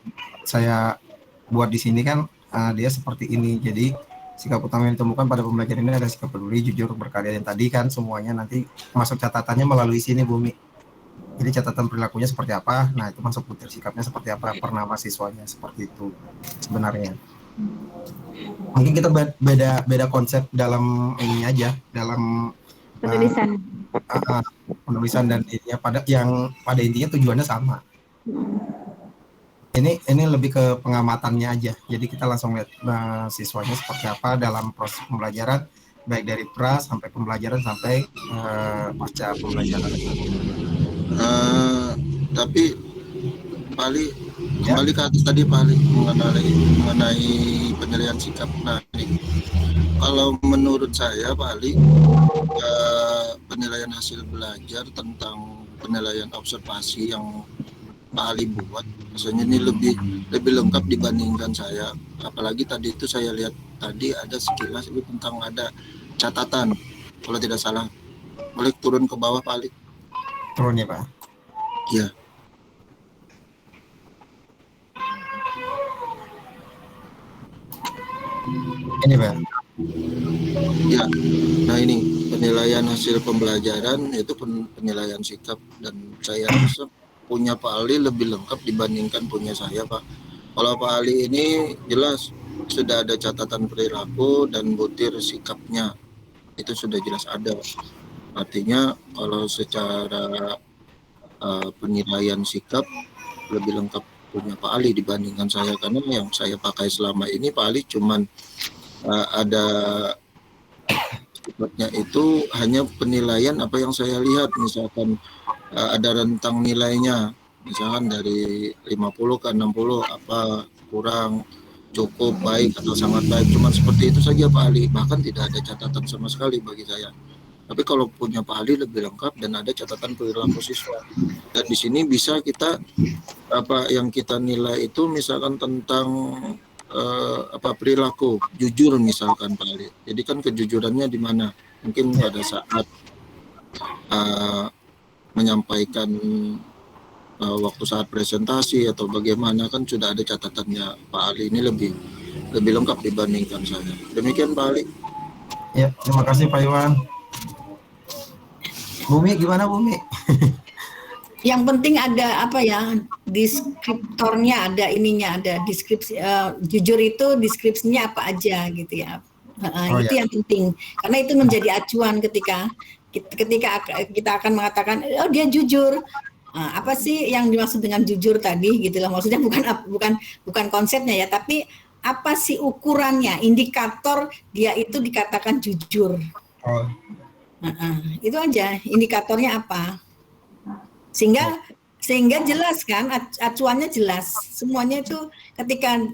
saya buat di sini kan dia seperti ini. Jadi sikap utama yang ditemukan pada pembelajaran ini ada sikap peduli, jujur, berkarya, yang tadi kan semuanya nanti masuk catatannya melalui sini Bumi. Jadi catatan perilakunya seperti apa, nah itu masuk butir sikapnya seperti apa, per nama siswanya seperti itu sebenarnya. Mungkin kita beda konsep dalam ini aja, dalam penulisan, penulisan dan ininya pada intinya tujuannya sama. Ini lebih ke pengamatannya aja. Jadi kita langsung lihat siswanya seperti apa dalam proses pembelajaran, baik dari pra sampai pembelajaran sampai pasca pembelajaran. Tapi Pali kembali ke atas tadi Pali mengenai penilaian sikap. Nah, kalau menurut saya Pali penilaian hasil belajar tentang penilaian observasi yang Pak Ali buat, maksudnya ini lebih lengkap dibandingkan saya. Apalagi tadi itu saya lihat tadi ada sekilas itu tentang ada catatan, kalau tidak salah. Boleh turun ke bawah Pak Ali? Turun ya Pak? Iya. Ini Pak? Ya, nah ini penilaian hasil pembelajaran itu penilaian sikap, dan saya rasa punya Pak Ali lebih lengkap dibandingkan punya saya Pak. Kalau Pak Ali ini jelas sudah ada catatan perilaku dan butir sikapnya, itu sudah jelas ada. Artinya kalau secara penilaian sikap lebih lengkap punya Pak Ali dibandingkan saya, karena yang saya pakai selama ini Pak Ali cuman ada sifatnya itu hanya penilaian apa yang saya lihat, misalkan ada rentang nilainya, misalkan dari 50 ke 60, apa kurang, cukup, baik, atau sangat baik. Cuma seperti itu saja Pak Ali, bahkan tidak ada catatan sama sekali bagi saya. Tapi kalau punya Pak Ali lebih lengkap dan ada catatan perilaku siswa. Dan di sini bisa kita, apa yang kita nilai itu misalkan tentang perilaku, jujur misalkan Pak Ali. Jadi kan kejujurannya di mana? Mungkin pada saat menyampaikan waktu saat presentasi atau bagaimana, kan sudah ada catatannya Pak Ali. Ini lebih lengkap dibandingkan saya. Demikian Pak Ali. Ya, terima kasih Pak Iwan. Bumi gimana Bumi? Yang penting ada apa ya, deskriptornya, ada ininya, ada deskripsi. Jujur itu deskripsinya apa aja gitu ya. Itu yang penting, karena itu menjadi acuan ketika kita akan mengatakan oh dia jujur. Apa sih yang dimaksud dengan jujur tadi gitu loh, maksudnya bukan konsepnya ya, tapi apa sih ukurannya, indikator dia itu dikatakan jujur. Itu aja indikatornya apa, sehingga jelas kan, acuannya jelas semuanya itu. Ketika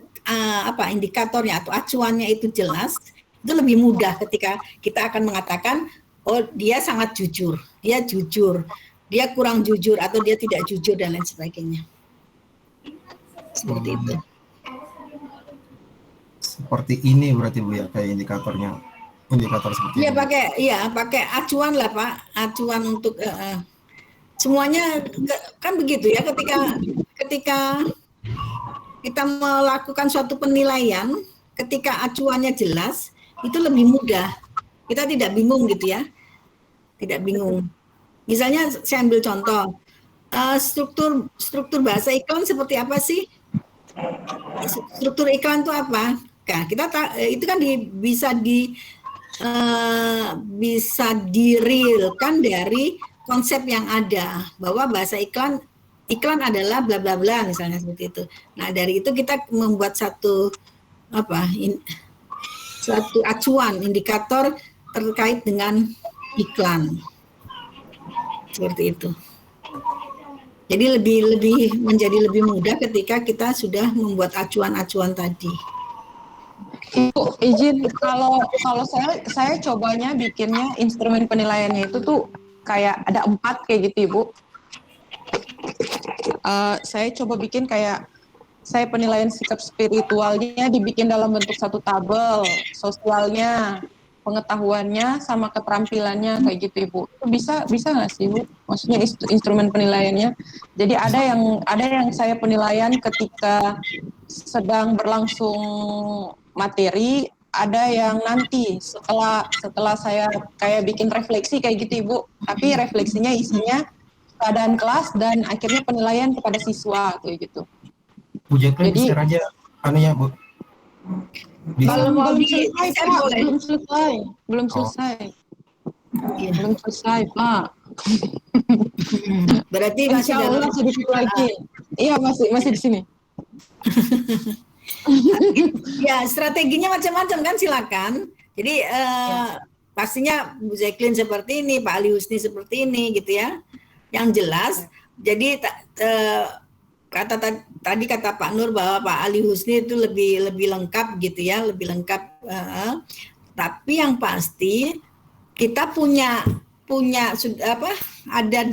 indikatornya atau acuannya itu jelas, itu lebih mudah ketika kita akan mengatakan oh dia sangat jujur, dia jujur, dia kurang jujur, atau dia tidak jujur dan lain sebagainya. Seperti itu. Seperti ini berarti Bu ya, kayak indikator seperti ini. Iya pakai acuan lah Pak, acuan untuk semuanya kan begitu ya. Ketika kita melakukan suatu penilaian, ketika acuannya jelas, itu lebih mudah. Kita tidak bingung gitu ya, tidak bingung. Misalnya saya ambil contoh, Struktur bahasa iklan seperti apa sih? Struktur iklan itu apa? Nah, itu kan bisa direalkan dari konsep yang ada, bahwa bahasa iklan adalah bla bla bla misalnya seperti itu. Nah, dari itu kita membuat satu acuan indikator terkait dengan iklan. Seperti itu. Jadi menjadi lebih mudah ketika kita sudah membuat acuan-acuan tadi. Ibu izin, kalau saya cobanya bikinnya instrumen penilaiannya itu tuh kayak ada 4 kayak gitu Ibu. Saya coba bikin kayak saya penilaian sikap spiritualnya dibikin dalam bentuk satu tabel, sosialnya, pengetahuannya sama keterampilannya kayak gitu Ibu. Bisa nggak sih Ibu? Maksudnya instrumen penilaiannya. Jadi ada yang saya penilaian ketika sedang berlangsung materi, ada yang nanti setelah saya kayak bikin refleksi kayak gitu Ibu. Tapi refleksinya isinya keadaan kelas dan akhirnya penilaian kepada siswa kayak gitu. Bu Jacqueline, Jadi share aja anunya Bu. Belum selesai Pak. Berarti masih dalam sedikit lagi. Iya masih di sini. Ya, strateginya macam-macam kan, silakan. Jadi pastinya Bu Jacqueline seperti ini, Pak Ali Husni seperti ini gitu ya. Yang jelas, jadi tadi kata Pak Nur bahwa Pak Ali Husni itu lebih lengkap gitu ya, lebih lengkap. Tapi yang pasti kita punya ada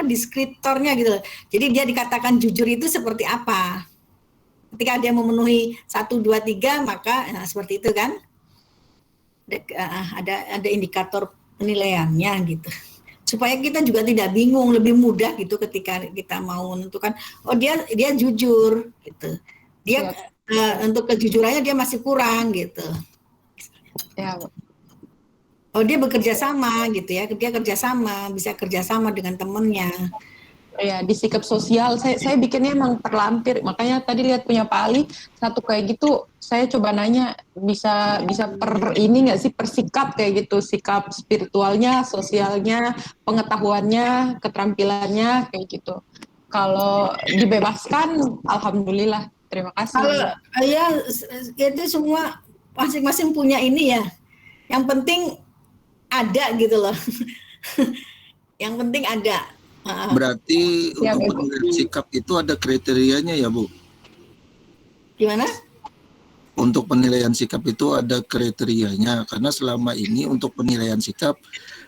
deskriptornya gitu loh. Jadi dia dikatakan jujur itu seperti apa? Ketika dia memenuhi 1, 2, 3 maka seperti itu kan? Ada indikator penilaiannya gitu. Supaya kita juga tidak bingung, lebih mudah gitu ketika kita mau menentukan dia jujur gitu. Dia untuk kejujurannya dia masih kurang gitu. Ya. Dia bekerja sama gitu ya, dia bisa kerjasama dengan temennya. Ya, di sikap sosial saya bikinnya emang terlampir, makanya tadi lihat punya Pak Ali satu kayak gitu, saya coba nanya bisa per ini nggak sih, per sikap kayak gitu, sikap spiritualnya, sosialnya, pengetahuannya, keterampilannya kayak gitu. Kalau dibebaskan, alhamdulillah, terima kasih. Kalau ya itu semua masing-masing punya ini ya, yang penting ada gitu loh. Yang penting ada. Berarti untuk penilaian sikap itu ada kriterianya ya Bu? Gimana? Untuk penilaian sikap itu ada kriterianya, karena selama ini untuk penilaian sikap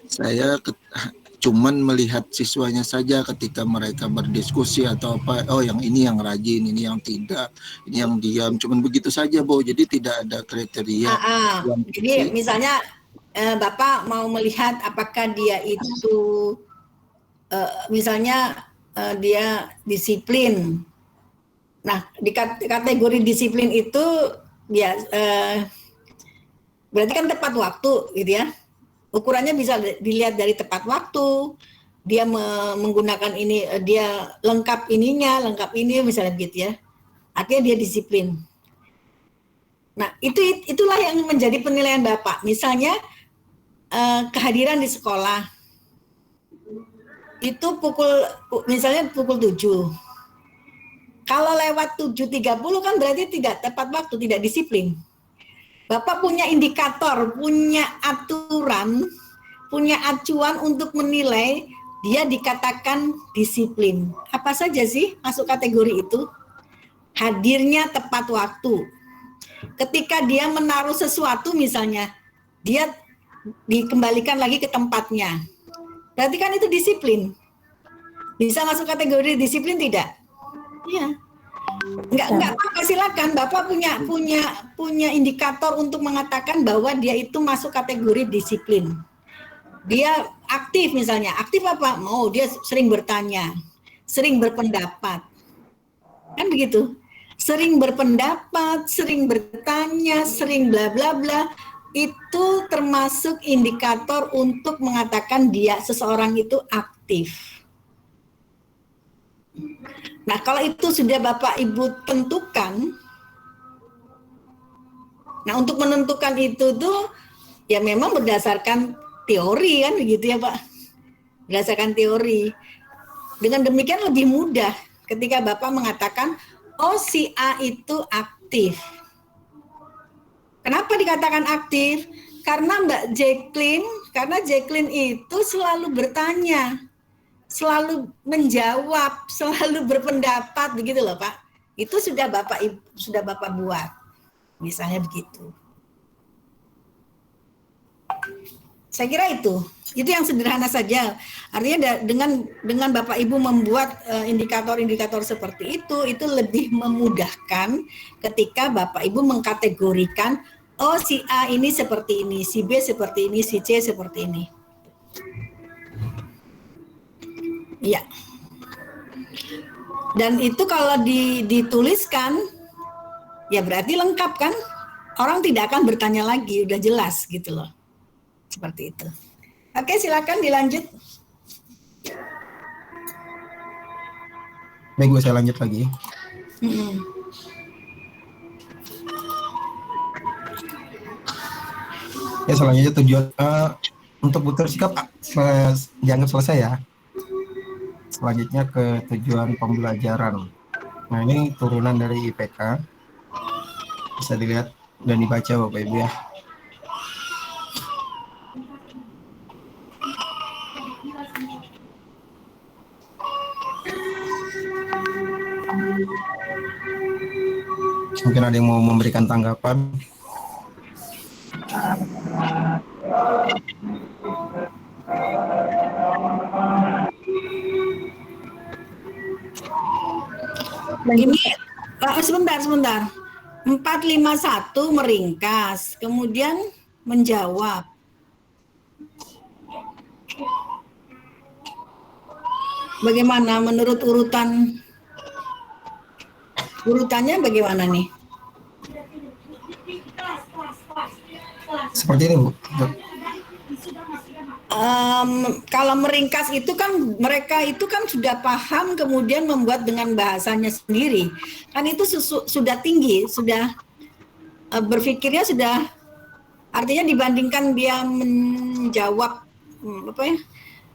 saya cuman melihat siswanya saja ketika mereka berdiskusi atau apa, yang ini yang rajin, ini yang tidak, ini yang diam, cuman begitu saja Bu. Jadi tidak ada kriteria. Jadi misalnya Bapak mau melihat apakah dia itu misalnya dia disiplin. Nah, di kategori disiplin itu dia berarti kan tepat waktu gitu ya. Ukurannya bisa dilihat dari tepat waktu. Dia menggunakan ini, dia lengkap ini misalnya gitu ya. Artinya dia disiplin. Nah, itulah yang menjadi penilaian Bapak. Misalnya kehadiran di sekolah itu misalnya pukul 7. Kalau lewat 7.30 kan berarti tidak tepat waktu, tidak disiplin. Bapak punya indikator, punya aturan, punya acuan untuk menilai dia dikatakan disiplin. Apa saja sih masuk kategori itu? Hadirnya tepat waktu. Ketika dia menaruh sesuatu misalnya, dia dikembalikan lagi ke tempatnya. Berarti kan itu disiplin. Bisa masuk kategori disiplin tidak? Iya. Enggak apa-apa, silakan. Bapak punya indikator untuk mengatakan bahwa dia itu masuk kategori disiplin. Dia aktif misalnya. Aktif apa? Dia sering bertanya, sering berpendapat. Kan begitu. Sering berpendapat, sering bertanya, sering bla bla bla. Itu termasuk indikator untuk mengatakan seseorang itu aktif. Nah, kalau itu sudah Bapak Ibu tentukan, nah untuk menentukan itu tuh ya memang berdasarkan teori kan begitu ya Pak. Berdasarkan teori. Dengan demikian lebih mudah ketika Bapak mengatakan, oh si A itu aktif. Kenapa dikatakan aktif? Karena Mbak Jacqueline itu selalu bertanya, selalu menjawab, selalu berpendapat begitu loh Pak. Itu sudah Bapak buat. Misalnya begitu. Saya kira itu yang sederhana saja. Artinya dengan Bapak Ibu membuat indikator-indikator seperti itu lebih memudahkan ketika Bapak Ibu mengkategorikan, oh si A ini seperti ini, si B seperti ini, si C seperti ini. Iya. Dan itu kalau dituliskan, ya berarti lengkap kan? Orang tidak akan bertanya lagi, udah jelas gitu loh. Seperti itu. Oke, silakan dilanjut. Baik, Bu, saya lanjut lagi. Ya, selanjutnya tujuan untuk butuh sikap dianggap selesai ya. Selanjutnya ke tujuan pembelajaran. Nah, ini turunan dari IPK. Bisa dilihat dan dibaca Bapak Ibu ya. Mungkin ada yang mau memberikan tanggapan. Ini sebentar. 451 meringkas, kemudian menjawab. Bagaimana menurut urutannya bagaimana nih? Seperti ini, Bu. Kalau meringkas itu kan mereka itu kan sudah paham kemudian membuat dengan bahasanya sendiri. Kan itu sudah tinggi, sudah berpikirnya sudah, artinya dibandingkan dia menjawab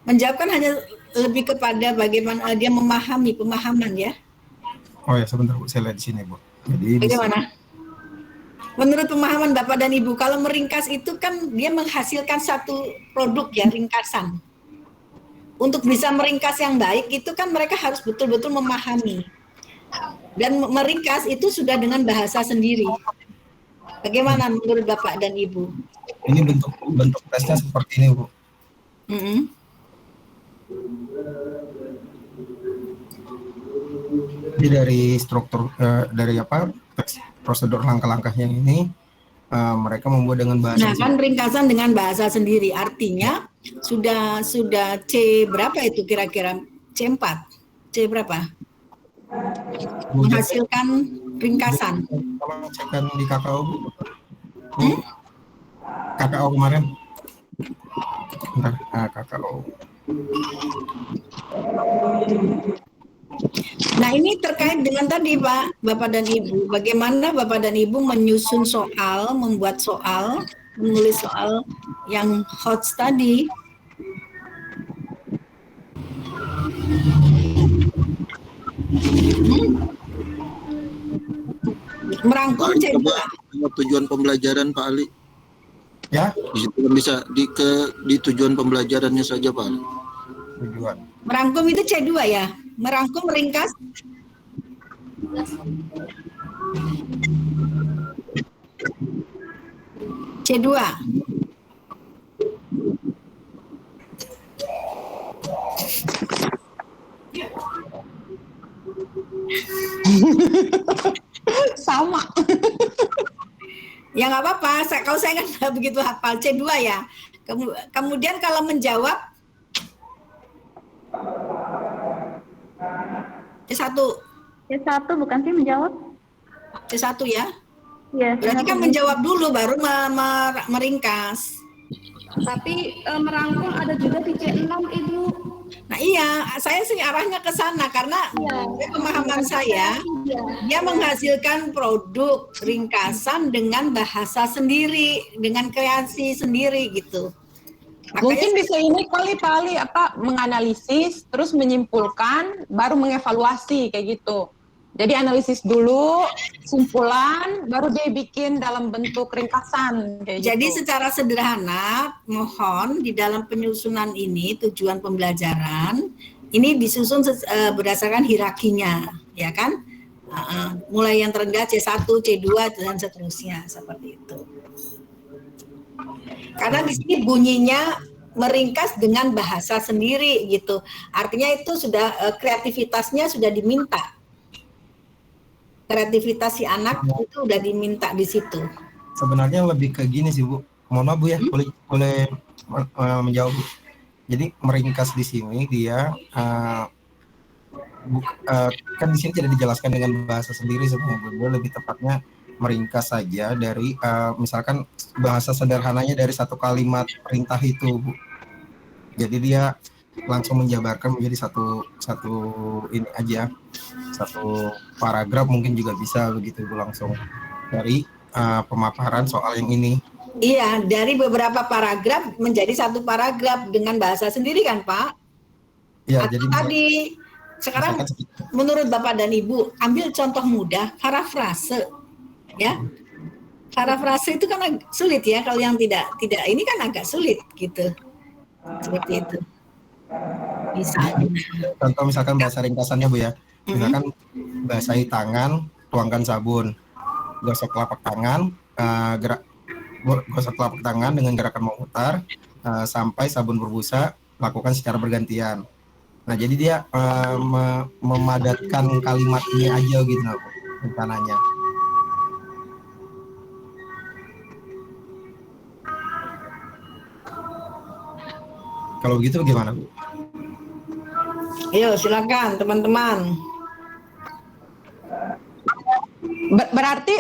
menjawab kan hanya lebih kepada bagaimana dia memahami, pemahaman ya. Oh ya, sebentar Bu, saya lihat di sini Bu. Jadi bagaimana? Menurut pemahaman Bapak dan Ibu, kalau meringkas itu kan dia menghasilkan satu produk ya, ringkasan. Untuk bisa meringkas yang baik itu kan mereka harus betul-betul memahami. Dan meringkas itu sudah dengan bahasa sendiri. Bagaimana menurut Bapak dan Ibu? Ini bentuk tesnya seperti ini, Bu. Jadi dari struktur dari teks prosedur langkah-langkahnya ini mereka membuat dengan bahasa. Nah, kan ringkasan dengan bahasa sendiri. Artinya sudah C berapa itu kira-kira? C4. C berapa? Menghasilkan ringkasan. Kalau cekan di KKO, Bu. KKO kemarin. Bentar, KKO. Nah, ini terkait dengan tadi Pak, Bapak dan Ibu. Bagaimana Bapak dan Ibu menyusun soal, membuat soal, menulis soal yang hot tadi. Merangkum C2. Tujuan pembelajaran Pak Ali. Ya. Di situ bisa di tujuan pembelajarannya saja Pak Ali. Tujuan. Merangkum itu C2 ya. Merangkum, meringkas. C2. Sama. Ya nggak apa-apa, kalau saya kan nggak begitu hafal. C2 ya. Kemudian kalau menjawab C1. C1 bukan sih menjawab? C1 ya? Iya. Berarti kan menjawab dulu baru meringkas. Tapi merangkum ada juga di C6 Ibu. Nah iya, saya sih arahnya ke sana karena pemahaman saya dia menghasilkan produk ringkasan dengan bahasa sendiri, dengan kreasi sendiri gitu. Makanya Mungkin bisa ini kali apa menganalisis, terus menyimpulkan, baru mengevaluasi kayak gitu. Jadi analisis dulu, simpulan, baru dia bikin dalam bentuk ringkasan kayak jadi gitu. secara sederhana, mohon di dalam penyusunan ini tujuan pembelajaran ini disusun berdasarkan hierarkinya, ya kan? Mulai yang terendah C1, C2 dan seterusnya seperti itu. Karena di sini bunyinya meringkas dengan bahasa sendiri gitu. Artinya itu sudah kreativitasnya sudah diminta. Kreativitas si anak itu udah diminta di situ. Sebenarnya lebih ke gini sih Bu. Mohon maaf Bu ya, boleh menjawab Bu. Jadi meringkas di sini dia kan di sini tidak dijelaskan dengan bahasa sendiri sebenarnya. Lebih tepatnya meringkas saja dari misalkan bahasa sederhananya dari satu kalimat perintah itu Bu. Jadi dia langsung menjabarkan menjadi satu ini aja, satu paragraf mungkin juga bisa begitu Bu, langsung dari pemaparan soal yang ini. Iya, dari beberapa paragraf menjadi satu paragraf dengan bahasa sendiri kan Pak? Ya, atau jadi tadi sekarang menurut Bapak dan Ibu ambil contoh mudah, parafrase ya. Parafrase itu kan sulit ya, kalau yang tidak ini kan agak sulit gitu. Seperti itu. Contoh misalkan bahasa ringkasannya Bu ya. Misalkan basahi tangan, tuangkan sabun. Gosok telapak tangan, gosok telapak tangan dengan gerakan memutar sampai sabun berbusa, lakukan secara bergantian. Nah, jadi dia memadatkan kalimat ini aja gitu Bu, rencananya. Kalau begitu bagaimana Bu? Ayo silakan teman-teman.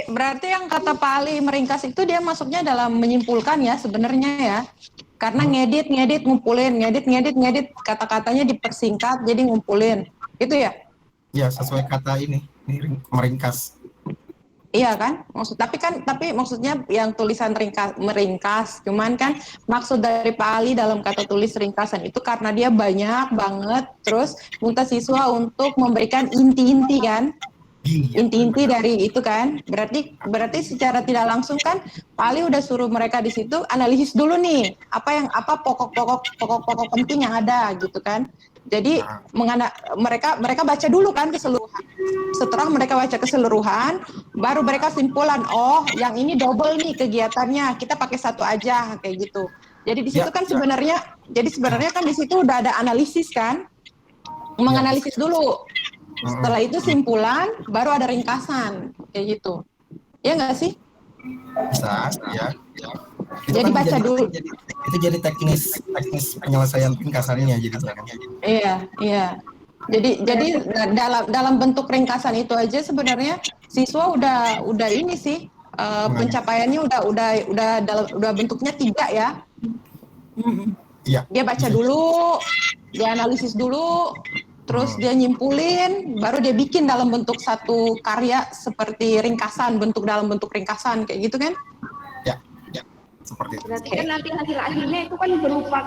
Berarti yang kata Pak Ali meringkas itu dia masuknya dalam menyimpulkan ya sebenarnya ya. Karena ngedit, ngumpulin, ngedit, kata-katanya dipersingkat jadi ngumpulin. Itu ya? Ya, sesuai kata ini meringkas. Iya kan? Tapi maksudnya yang tulisan meringkas. Cuman kan maksud dari Pak Ali dalam kata tulis ringkasan itu karena dia banyak banget, terus minta siswa untuk memberikan inti-inti kan? Inti-inti dari itu kan, berarti secara tidak langsung kan Pak Ali udah suruh mereka di situ analisis dulu nih apa pokok-pokok penting yang ada gitu kan. Jadi mereka baca dulu kan keseluruhan. Setelah mereka baca keseluruhan, baru mereka simpulan, oh yang ini double nih kegiatannya, kita pakai satu aja kayak gitu. Jadi di situ kan sebenarnya kan di situ udah ada analisis kan, menganalisis dulu. Setelah itu simpulan, baru ada ringkasan kayak gitu. Ya nggak sih? Bisa, ya. Jadi kan baca dulu. Itu jadi teknis penyelesaian ringkasannya jadi. Iya. Jadi dalam bentuk ringkasan itu aja sebenarnya siswa udah ini sih pencapaiannya udah bentuknya 3 ya. Iya. Dia baca dulu, dia analisis dulu, terus dia nyimpulin, baru dia bikin dalam bentuk satu karya seperti ringkasan, dalam bentuk ringkasan kayak gitu kan? Ya, seperti itu. Berarti kan nanti hasil akhirnya itu kan berupa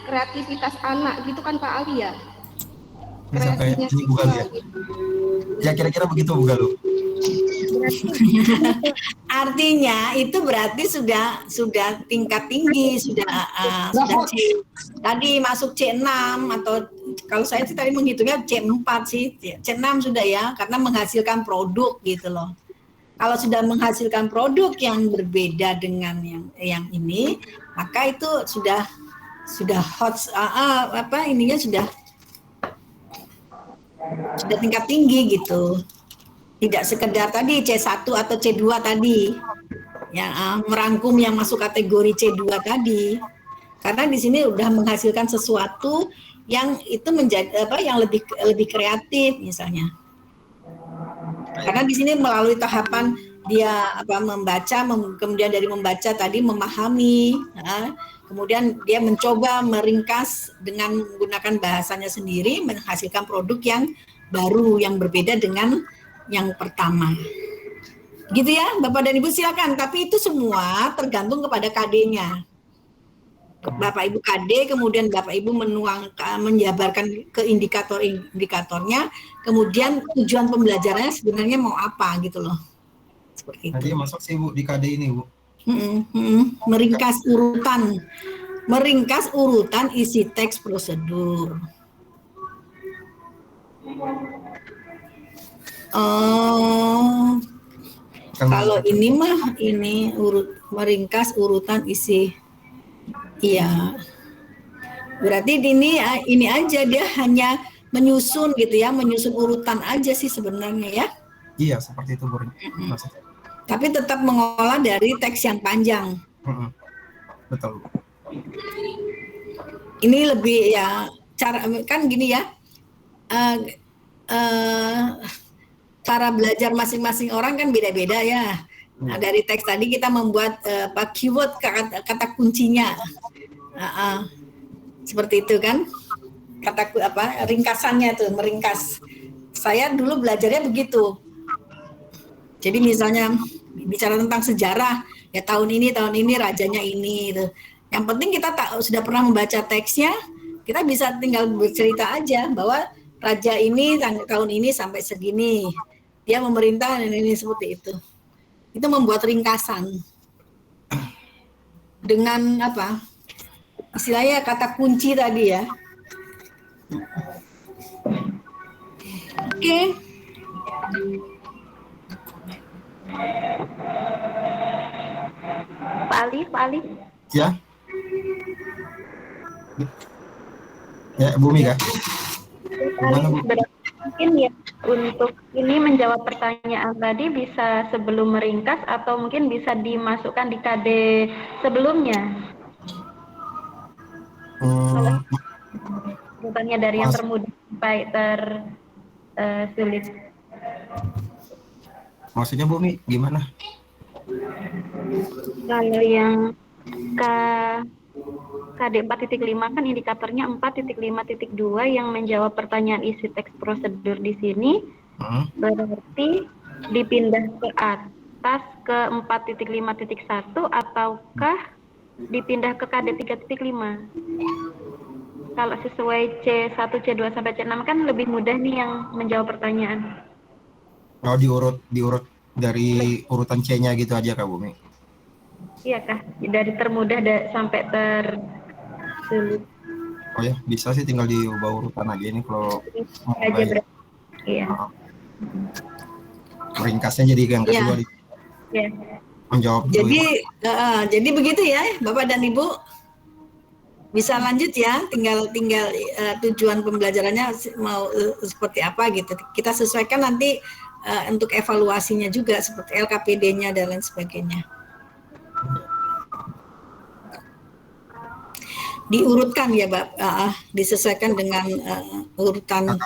kreativitas anak gitu kan Pak Ali ya? Bisa kayak ini Bu Galuh ya? Ya kira-kira begitu Bu Galuh. Artinya itu berarti sudah tingkat tinggi, sudah tadi masuk C6 atau kalau saya sih tadi menghitungnya C4 sih, C6 sudah ya, karena menghasilkan produk gitu loh. Kalau sudah menghasilkan produk yang berbeda dengan yang ini, maka itu sudah hot ininya sudah tingkat tinggi gitu. Tidak sekedar tadi C1 atau C2 tadi, yang merangkum yang masuk kategori C2 tadi. Karena di sini udah menghasilkan sesuatu yang itu menjadi yang lebih kreatif misalnya. Karena di sini melalui tahapan dia membaca, kemudian dari membaca tadi memahami, Kemudian dia mencoba meringkas dengan menggunakan bahasanya sendiri, menghasilkan produk yang baru, yang berbeda dengan yang pertama. Gitu ya, Bapak dan Ibu silakan. Tapi itu semua tergantung kepada KD-nya. Bapak Ibu KD, kemudian Bapak Ibu menjabarkan ke indikator-indikatornya, kemudian tujuan pembelajarannya sebenarnya mau apa gitu loh. Seperti itu. Nanti masuk sih Bu di KD ini Bu. Meringkas urutan isi teks prosedur. Kalau ini mah meringkas urutan isi. Iya. Berarti ini aja dia hanya menyusun gitu ya, menyusun urutan aja sih sebenarnya ya. Iya, seperti itu Bu. Tapi tetap mengolah dari teks yang panjang. Betul. Ini lebih ya cara kan gini ya. Cara belajar masing-masing orang kan beda-beda ya. Nah, dari teks tadi kita membuat keyword kata kuncinya. Seperti itu kan. Ringkasannya tuh, meringkas. Saya dulu belajarnya begitu. Jadi misalnya bicara tentang sejarah, ya tahun ini rajanya ini gitu. Yang penting kita sudah pernah membaca teksnya, kita bisa tinggal bercerita aja bahwa raja ini tahun ini sampai segini. Dia memerintah dan ini seperti itu. Itu membuat ringkasan. Dengan apa? Istilahnya kata kunci tadi ya. Oke. Pak Ali. Ya. Ya, Bu Mika. Mungkin ya untuk ini menjawab pertanyaan tadi bisa sebelum meringkas atau mungkin bisa dimasukkan di KD sebelumnya. Bukannya dari yang termudah sampai tersulit. Maksudnya Bu Mi, gimana? Kalau yang KD 4.5 kan indikatornya 4.5.2 yang menjawab pertanyaan isi teks prosedur di sini. Berarti dipindah ke atas ke 4.5.1 ataukah dipindah ke KD 3.5? Kalau sesuai C1, C2 sampai C6 kan lebih mudah nih yang menjawab pertanyaan. Oh, diurut dari urutan C-nya gitu aja Kak Bumi? Iya Kak, dari termudah sampai tersulit. Oh ya, bisa sih tinggal diubah urutan aja ini kalau mau iya. Ringkasnya jadi yang kedua ya. Menjawab. Jadi begitu ya Bapak dan Ibu. Bisa lanjut ya, tinggal tujuan pembelajarannya mau seperti apa gitu. Kita sesuaikan nanti untuk evaluasinya juga seperti LKPD-nya dan lain sebagainya. Diurutkan ya, disesuaikan dengan urutan.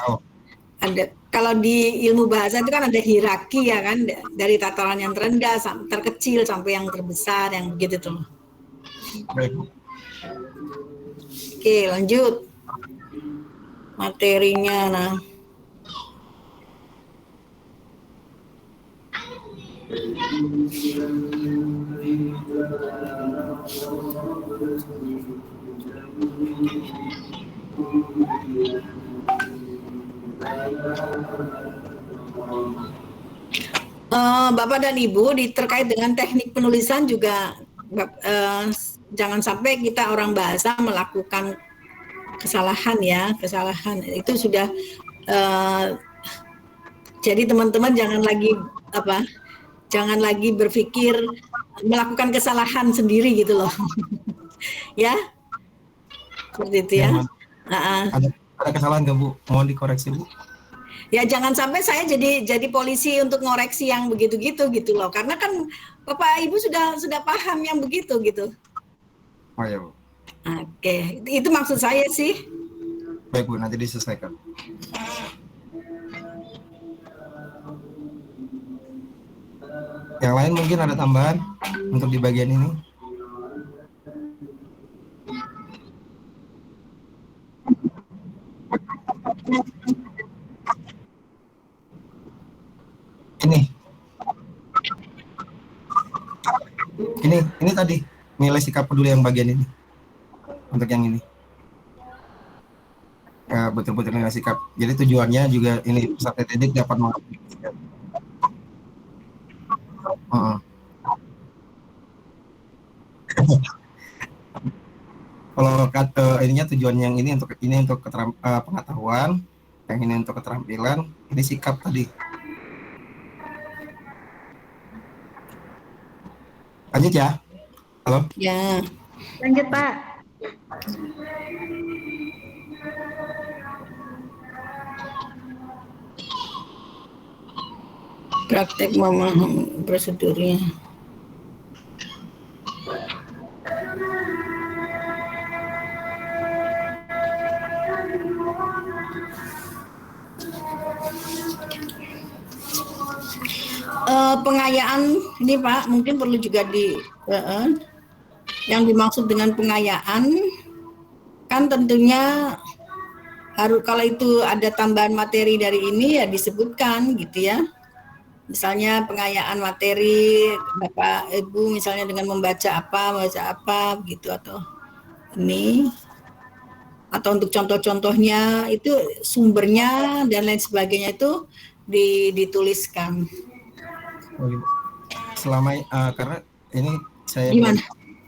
Ada kalau di ilmu bahasa itu kan ada hierarki ya kan, dari tataran yang terendah sampai terkecil sampai yang terbesar yang begitu tuh. Baik. Oke, lanjut materinya. Nah, Bapak dan Ibu terkait dengan teknik penulisan juga jangan sampai kita orang bahasa melakukan kesalahan ya, itu sudah jadi teman-teman jangan lagi berpikir melakukan kesalahan sendiri gitu loh. Ya, seperti itu ya. Ada kesalahan nggak Bu? Mohon dikoreksi Bu. Ya jangan sampai saya jadi polisi untuk ngoreksi yang begitu-gitu gitu loh, karena kan Bapak Ibu sudah paham yang begitu gitu. Oh ya Bu. Oke, itu maksud saya sih. Baik Bu, nanti diselesaikan. Yang lain mungkin ada tambahan untuk di bagian ini? Ini tadi nilai sikap peduli yang bagian ini. Untuk yang ini. Betul-betul nilai sikap. Jadi tujuannya juga ini peserta didik dapat mengaplikasikan. Kalau ininya tujuan yang ini untuk pengetahuan, yang ini untuk keterampilan, ini sikap tadi. Lanjut ya. Halo? Ya. Lanjut, Pak. Praktek memahami prosedurnya. Pengayaan ini Pak, mungkin perlu juga yang dimaksud dengan pengayaan kan tentunya harus, kalau itu ada tambahan materi dari ini ya disebutkan gitu ya. Misalnya pengayaan materi Bapak Ibu misalnya dengan membaca apa gitu, atau ini, atau untuk contoh-contohnya itu sumbernya dan lain sebagainya itu dituliskan. Selama karena ini saya Gimana?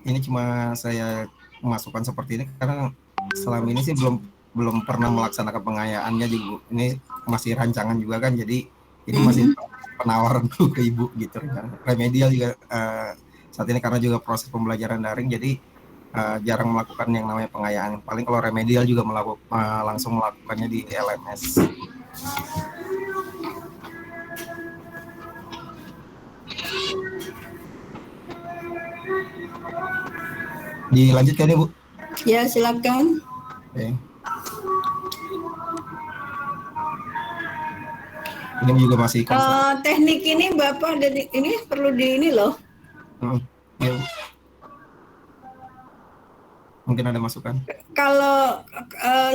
Ini cuma saya masukkan seperti ini karena selama ini sih belum pernah melaksanakan pengayaannya juga. Ini masih rancangan juga kan, jadi ini masih penawaran dulu ke Ibu gitu. Remedial juga saat ini karena juga proses pembelajaran daring, jadi jarang melakukan yang namanya pengayaan. Paling kalau remedial juga langsung melakukannya di LMS. Dilanjutkan ya Bu? Ya silakan. Oke. Ini juga masih teknik ini Bapak ini perlu di ini loh. Ya, Bu. Mungkin ada masukan. Kalau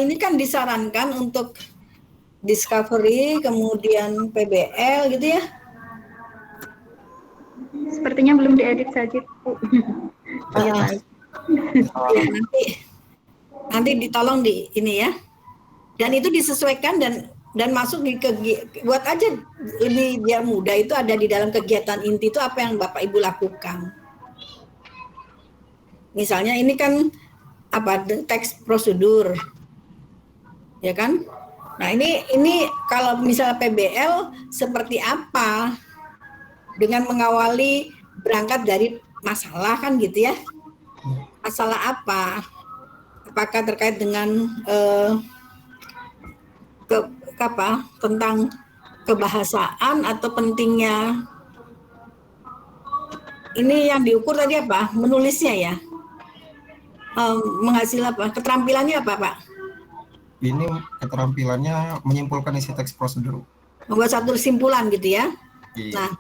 ini kan disarankan untuk discovery, kemudian PBL gitu ya. Sepertinya belum diedit saja, Bu. Ya, nanti ditolong di ini ya, dan itu disesuaikan dan masuk buat aja lebih biar mudah, itu ada di dalam kegiatan inti itu apa yang Bapak Ibu lakukan. Misalnya ini kan teks prosedur ya kan. Nah ini kalau misalnya PBL seperti apa, dengan mengawali berangkat dari masalah kan gitu ya. Masalah apa? Apakah terkait dengan tentang kebahasaan atau pentingnya ini yang diukur tadi apa? Menulisnya ya? Menghasil apa? Keterampilannya apa Pak? Ini keterampilannya menyimpulkan isi teks prosedur. Membuat satu kesimpulan gitu ya? Iya. Nah,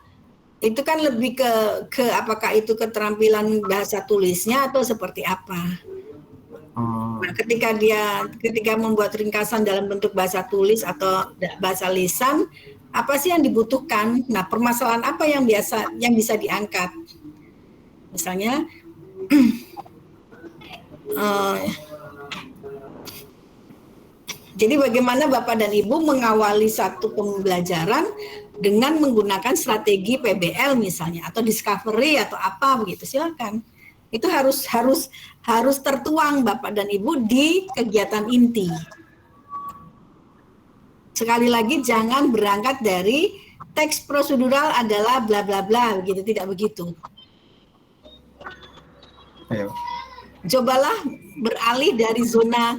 itu kan lebih ke apakah itu keterampilan bahasa tulisnya atau seperti apa? Nah, ketika membuat ringkasan dalam bentuk bahasa tulis atau bahasa lisan, apa sih yang dibutuhkan? Nah, permasalahan apa yang bisa diangkat? Misalnya, jadi bagaimana Bapak dan Ibu mengawali satu pembelajaran dengan menggunakan strategi PBL misalnya, atau discovery atau apa begitu, silakan. Itu harus tertuang Bapak dan Ibu di kegiatan inti. Sekali lagi jangan berangkat dari teks prosedural adalah bla bla bla begitu, tidak begitu. Ayo. Cobalah beralih dari zona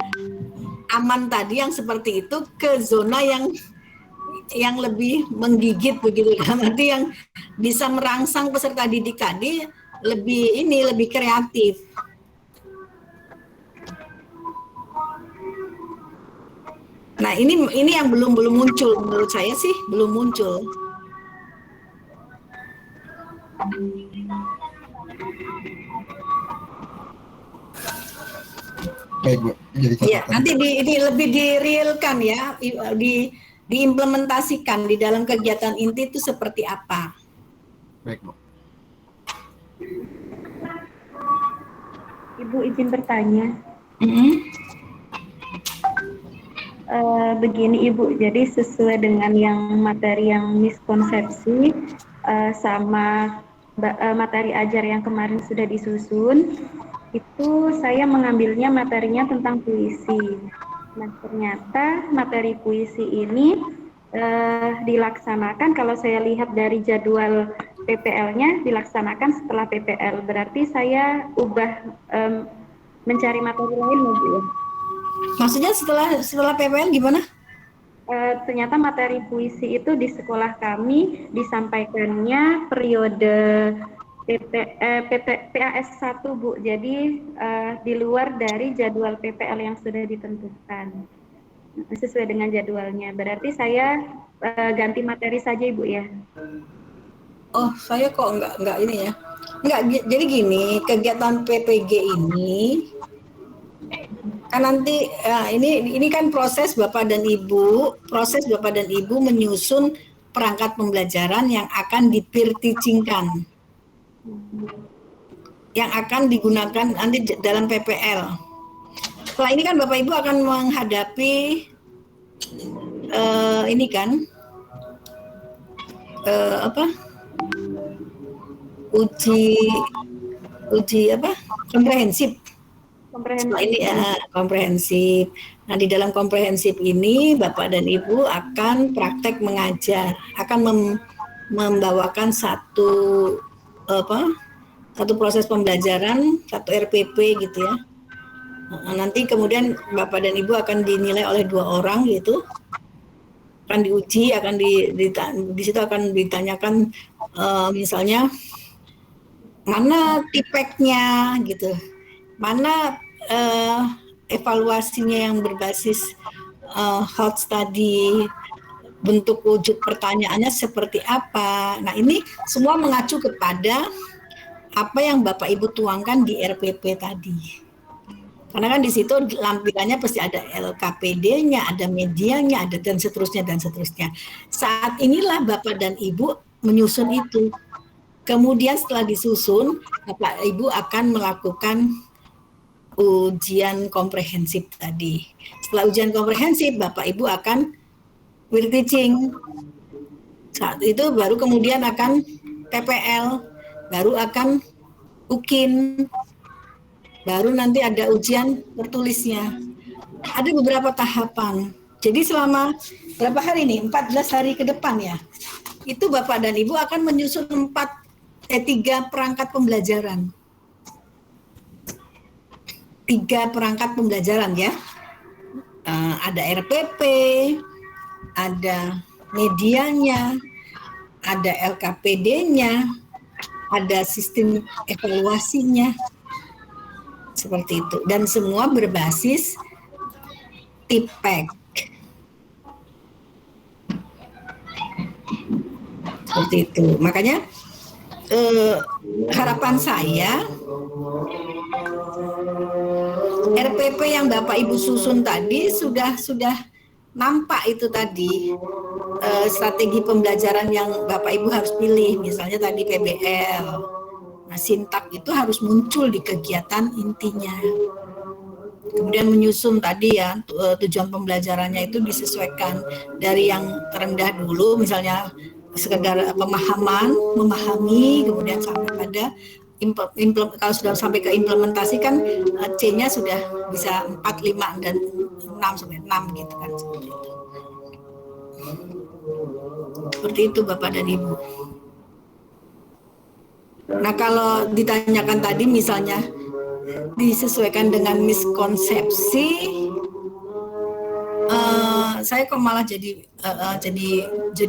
aman tadi yang seperti itu ke zona yang lebih menggigit begitu kan, nanti yang bisa merangsang peserta didik tadi lebih kreatif. Nah ini yang belum muncul, menurut saya sih belum muncul. Baik Bu. Jadi ya, nanti ini lebih direalkan ya, diimplementasikan di dalam kegiatan inti itu seperti apa. Baik Bu. Ibu izin bertanya. Begini Ibu, jadi sesuai dengan yang materi yang miskonsepsi sama materi ajar yang kemarin sudah disusun, itu saya mengambilnya materinya tentang puisi. Nah ternyata materi puisi ini dilaksanakan, kalau saya lihat dari jadwal PPL-nya dilaksanakan setelah PPL, berarti saya ubah mencari materi lain Bu ya? Maksudnya setelah PPL gimana? Ternyata materi puisi itu di sekolah kami disampaikannya periode PAS 1 Bu, jadi di luar dari jadwal PPL yang sudah ditentukan sesuai dengan jadwalnya. Berarti saya ganti materi saja Ibu ya? Oh, saya kok enggak ini ya. Enggak, jadi gini, kegiatan PPG ini kan nanti ini kan proses Bapak dan Ibu menyusun perangkat pembelajaran yang akan di-peer teaching-kan, yang akan digunakan nanti dalam PPL. Setelah ini kan Bapak Ibu akan menghadapi ini kan uji apa? Komprehensif. Setelah ini komprehensif. Nah, di dalam komprehensif ini Bapak dan Ibu akan praktek mengajar, akan membawakan satu proses pembelajaran, satu RPP gitu ya. Nah, nanti kemudian Bapak dan Ibu akan dinilai oleh 2 orang gitu. Akan diuji, akan di situ akan ditanyakan misalnya mana tipeknya gitu. Mana evaluasinya yang berbasis hot study, bentuk wujud pertanyaannya seperti apa. Nah ini semua mengacu kepada apa yang Bapak Ibu tuangkan di RPP tadi. Karena kan di situ lampirannya pasti ada LKPD-nya, ada medianya, ada dan seterusnya dan seterusnya. Saat inilah Bapak dan Ibu menyusun itu. Kemudian setelah disusun, Bapak Ibu akan melakukan ujian komprehensif tadi. Setelah ujian komprehensif, Bapak Ibu akan peer teaching. Saat itu baru kemudian akan PPL, baru akan UKIN, baru nanti ada ujian tertulisnya. Ada beberapa tahapan. Jadi selama berapa hari nih? 14 hari ke depan ya. Itu Bapak dan Ibu akan menyusun 3 perangkat pembelajaran. 3 perangkat pembelajaran ya. Ada RPP, ada medianya, ada LKPD-nya, ada sistem evaluasinya. Seperti itu. Dan semua berbasis TIPEK. Seperti itu. Makanya harapan saya RPP yang Bapak Ibu susun tadi sudah nampak itu tadi strategi pembelajaran yang Bapak Ibu harus pilih, misalnya tadi PBL. Nah, sintak itu harus muncul di kegiatan intinya. Kemudian menyusun tadi ya tujuan pembelajarannya itu disesuaikan dari yang terendah dulu, misalnya sekedar memahami, kemudian sampai pada kalau sudah sampai ke implementasi kan C-nya sudah bisa 4, 5, dan 6 sampai 6 gitu kan. Seperti itu Bapak dan Ibu. Nah kalau ditanyakan tadi misalnya disesuaikan dengan miskonsepsi, saya kok malah jadi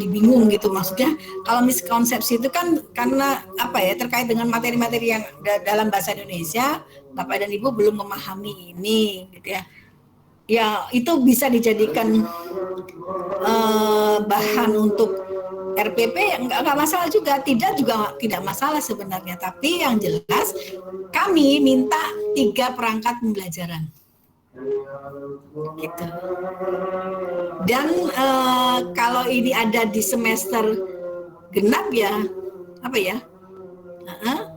bingung gitu. Maksudnya kalau miskonsepsi itu kan karena apa ya, terkait dengan materi-materi yang dalam bahasa Indonesia Bapak dan Ibu belum memahami ini gitu ya. Ya itu bisa dijadikan bahan untuk RPP, enggak masalah juga, tidak masalah sebenarnya. Tapi yang jelas kami minta 3 perangkat pembelajaran. Gitu. Dan kalau ini ada di semester genap ya apa ya,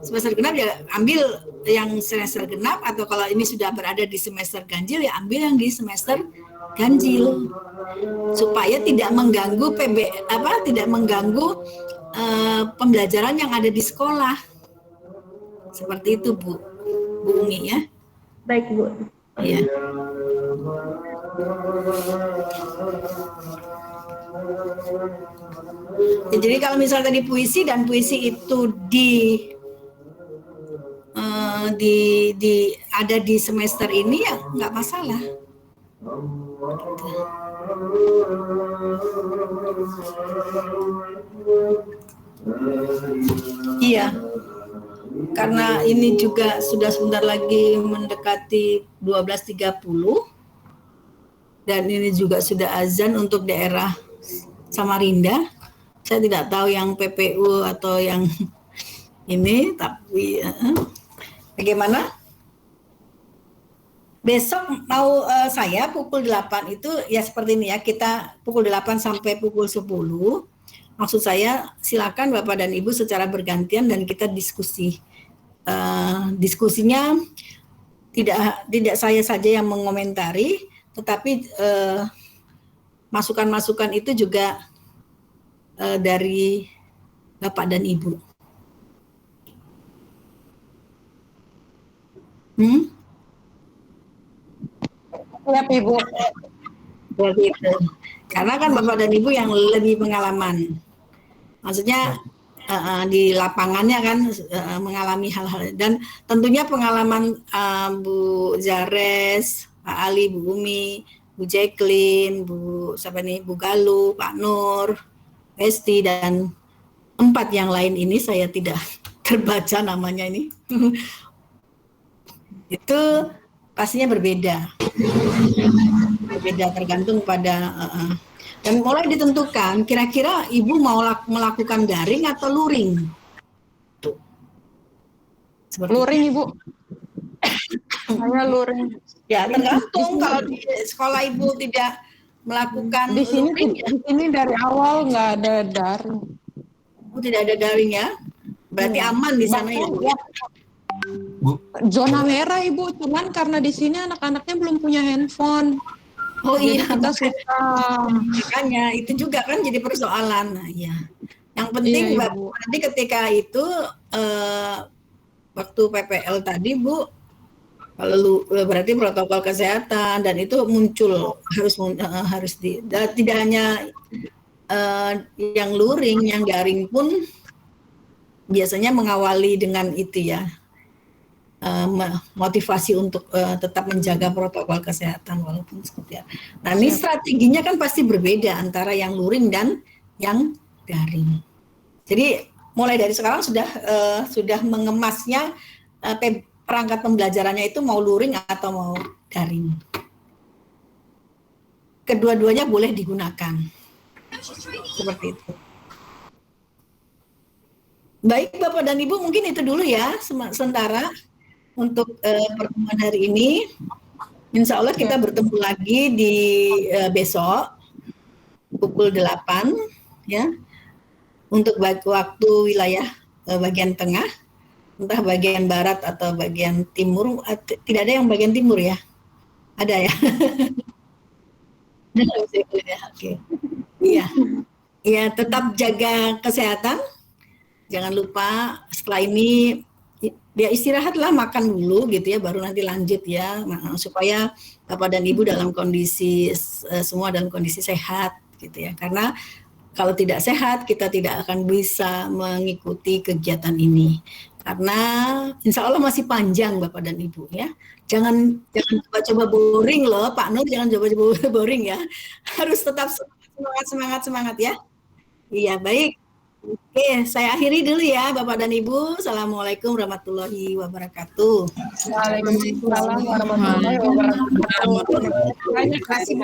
semester genap ya ambil yang semester genap, atau kalau ini sudah berada di semester ganjil ya ambil yang di semester ganjil, supaya tidak mengganggu tidak mengganggu pembelajaran yang ada di sekolah. Seperti itu Bu Umi ya. Baik Bu. Ya. Ya, jadi kalau misalnya tadi puisi itu ada di semester ini ya nggak masalah. Iya, karena ini juga sudah sebentar lagi mendekati 12.30 dan ini juga sudah azan untuk daerah Samarinda. Saya tidak tahu yang PPU atau yang ini, tapi bagaimana? Besok mau saya pukul 8 itu ya seperti ini ya, kita pukul 8 sampai pukul 10. Maksud saya silakan Bapak dan Ibu secara bergantian dan kita diskusi. Diskusinya tidak saya saja yang mengomentari, tetapi masukan-masukan itu juga dari Bapak dan Ibu. Ya, Ibu. Begitu. Karena kan Bapak dan Ibu yang lebih pengalaman. Maksudnya di lapangannya kan mengalami hal-hal, dan tentunya pengalaman Bu Zares, Pak Ali, Bu Umi, Bu Jacqueline, Bu Galuh, Pak Nur, Esti, dan 4 yang lain ini saya tidak terbaca namanya ini. Itu pastinya berbeda tergantung pada dan mulai ditentukan kira-kira Ibu mau melakukan daring atau luring. Luring Ibu. Saya luring. Ya tergantung, kalau di sekolah Ibu tidak melakukan di sini luring, di sini dari awal nggak ada daring. Tidak ada daring ya, berarti aman di sana ya Bu. Zona merah Ibu, cuman karena di sini anak-anaknya belum punya handphone. Oh jadi iya, kita suka. Makanya itu juga kan jadi persoalan. Nah, ya. Yang penting Iya, nanti ketika itu waktu PPL tadi Bu, kalau berarti protokol kesehatan dan itu muncul harus tidak hanya yang luring, yang daring pun biasanya mengawali dengan itu ya. Motivasi untuk tetap menjaga protokol kesehatan walaupun seperti apa. Nah, ini strateginya kan pasti berbeda antara yang luring dan yang daring. Jadi mulai dari sekarang sudah mengemasnya perangkat pembelajarannya itu mau luring atau mau daring. Kedua-duanya boleh digunakan. Seperti itu. Baik Bapak dan Ibu, mungkin itu dulu ya sementara untuk pertemuan hari ini. Insya Allah kita bertemu lagi di besok pukul 8 ya, untuk waktu wilayah bagian tengah, entah bagian barat atau bagian timur. Tidak ada yang bagian timur ya? Ada ya? Oke. Iya. Ya, tetap jaga kesehatan. Jangan lupa setelah ini ya istirahatlah, makan dulu gitu ya, baru nanti lanjut ya, supaya Bapak dan Ibu dalam kondisi semua dalam kondisi sehat gitu ya. Karena kalau tidak sehat kita tidak akan bisa mengikuti kegiatan ini. Karena insya Allah masih panjang Bapak dan Ibu ya. Jangan coba-coba boring loh Pak Nur, jangan coba-coba boring ya. Harus tetap semangat ya. Iya, baik. Oke, saya akhiri dulu ya Bapak dan Ibu. Assalamualaikum warahmatullahi wabarakatuh. Waalaikumsalam warahmatullahi wabarakatuh. Terima kasih.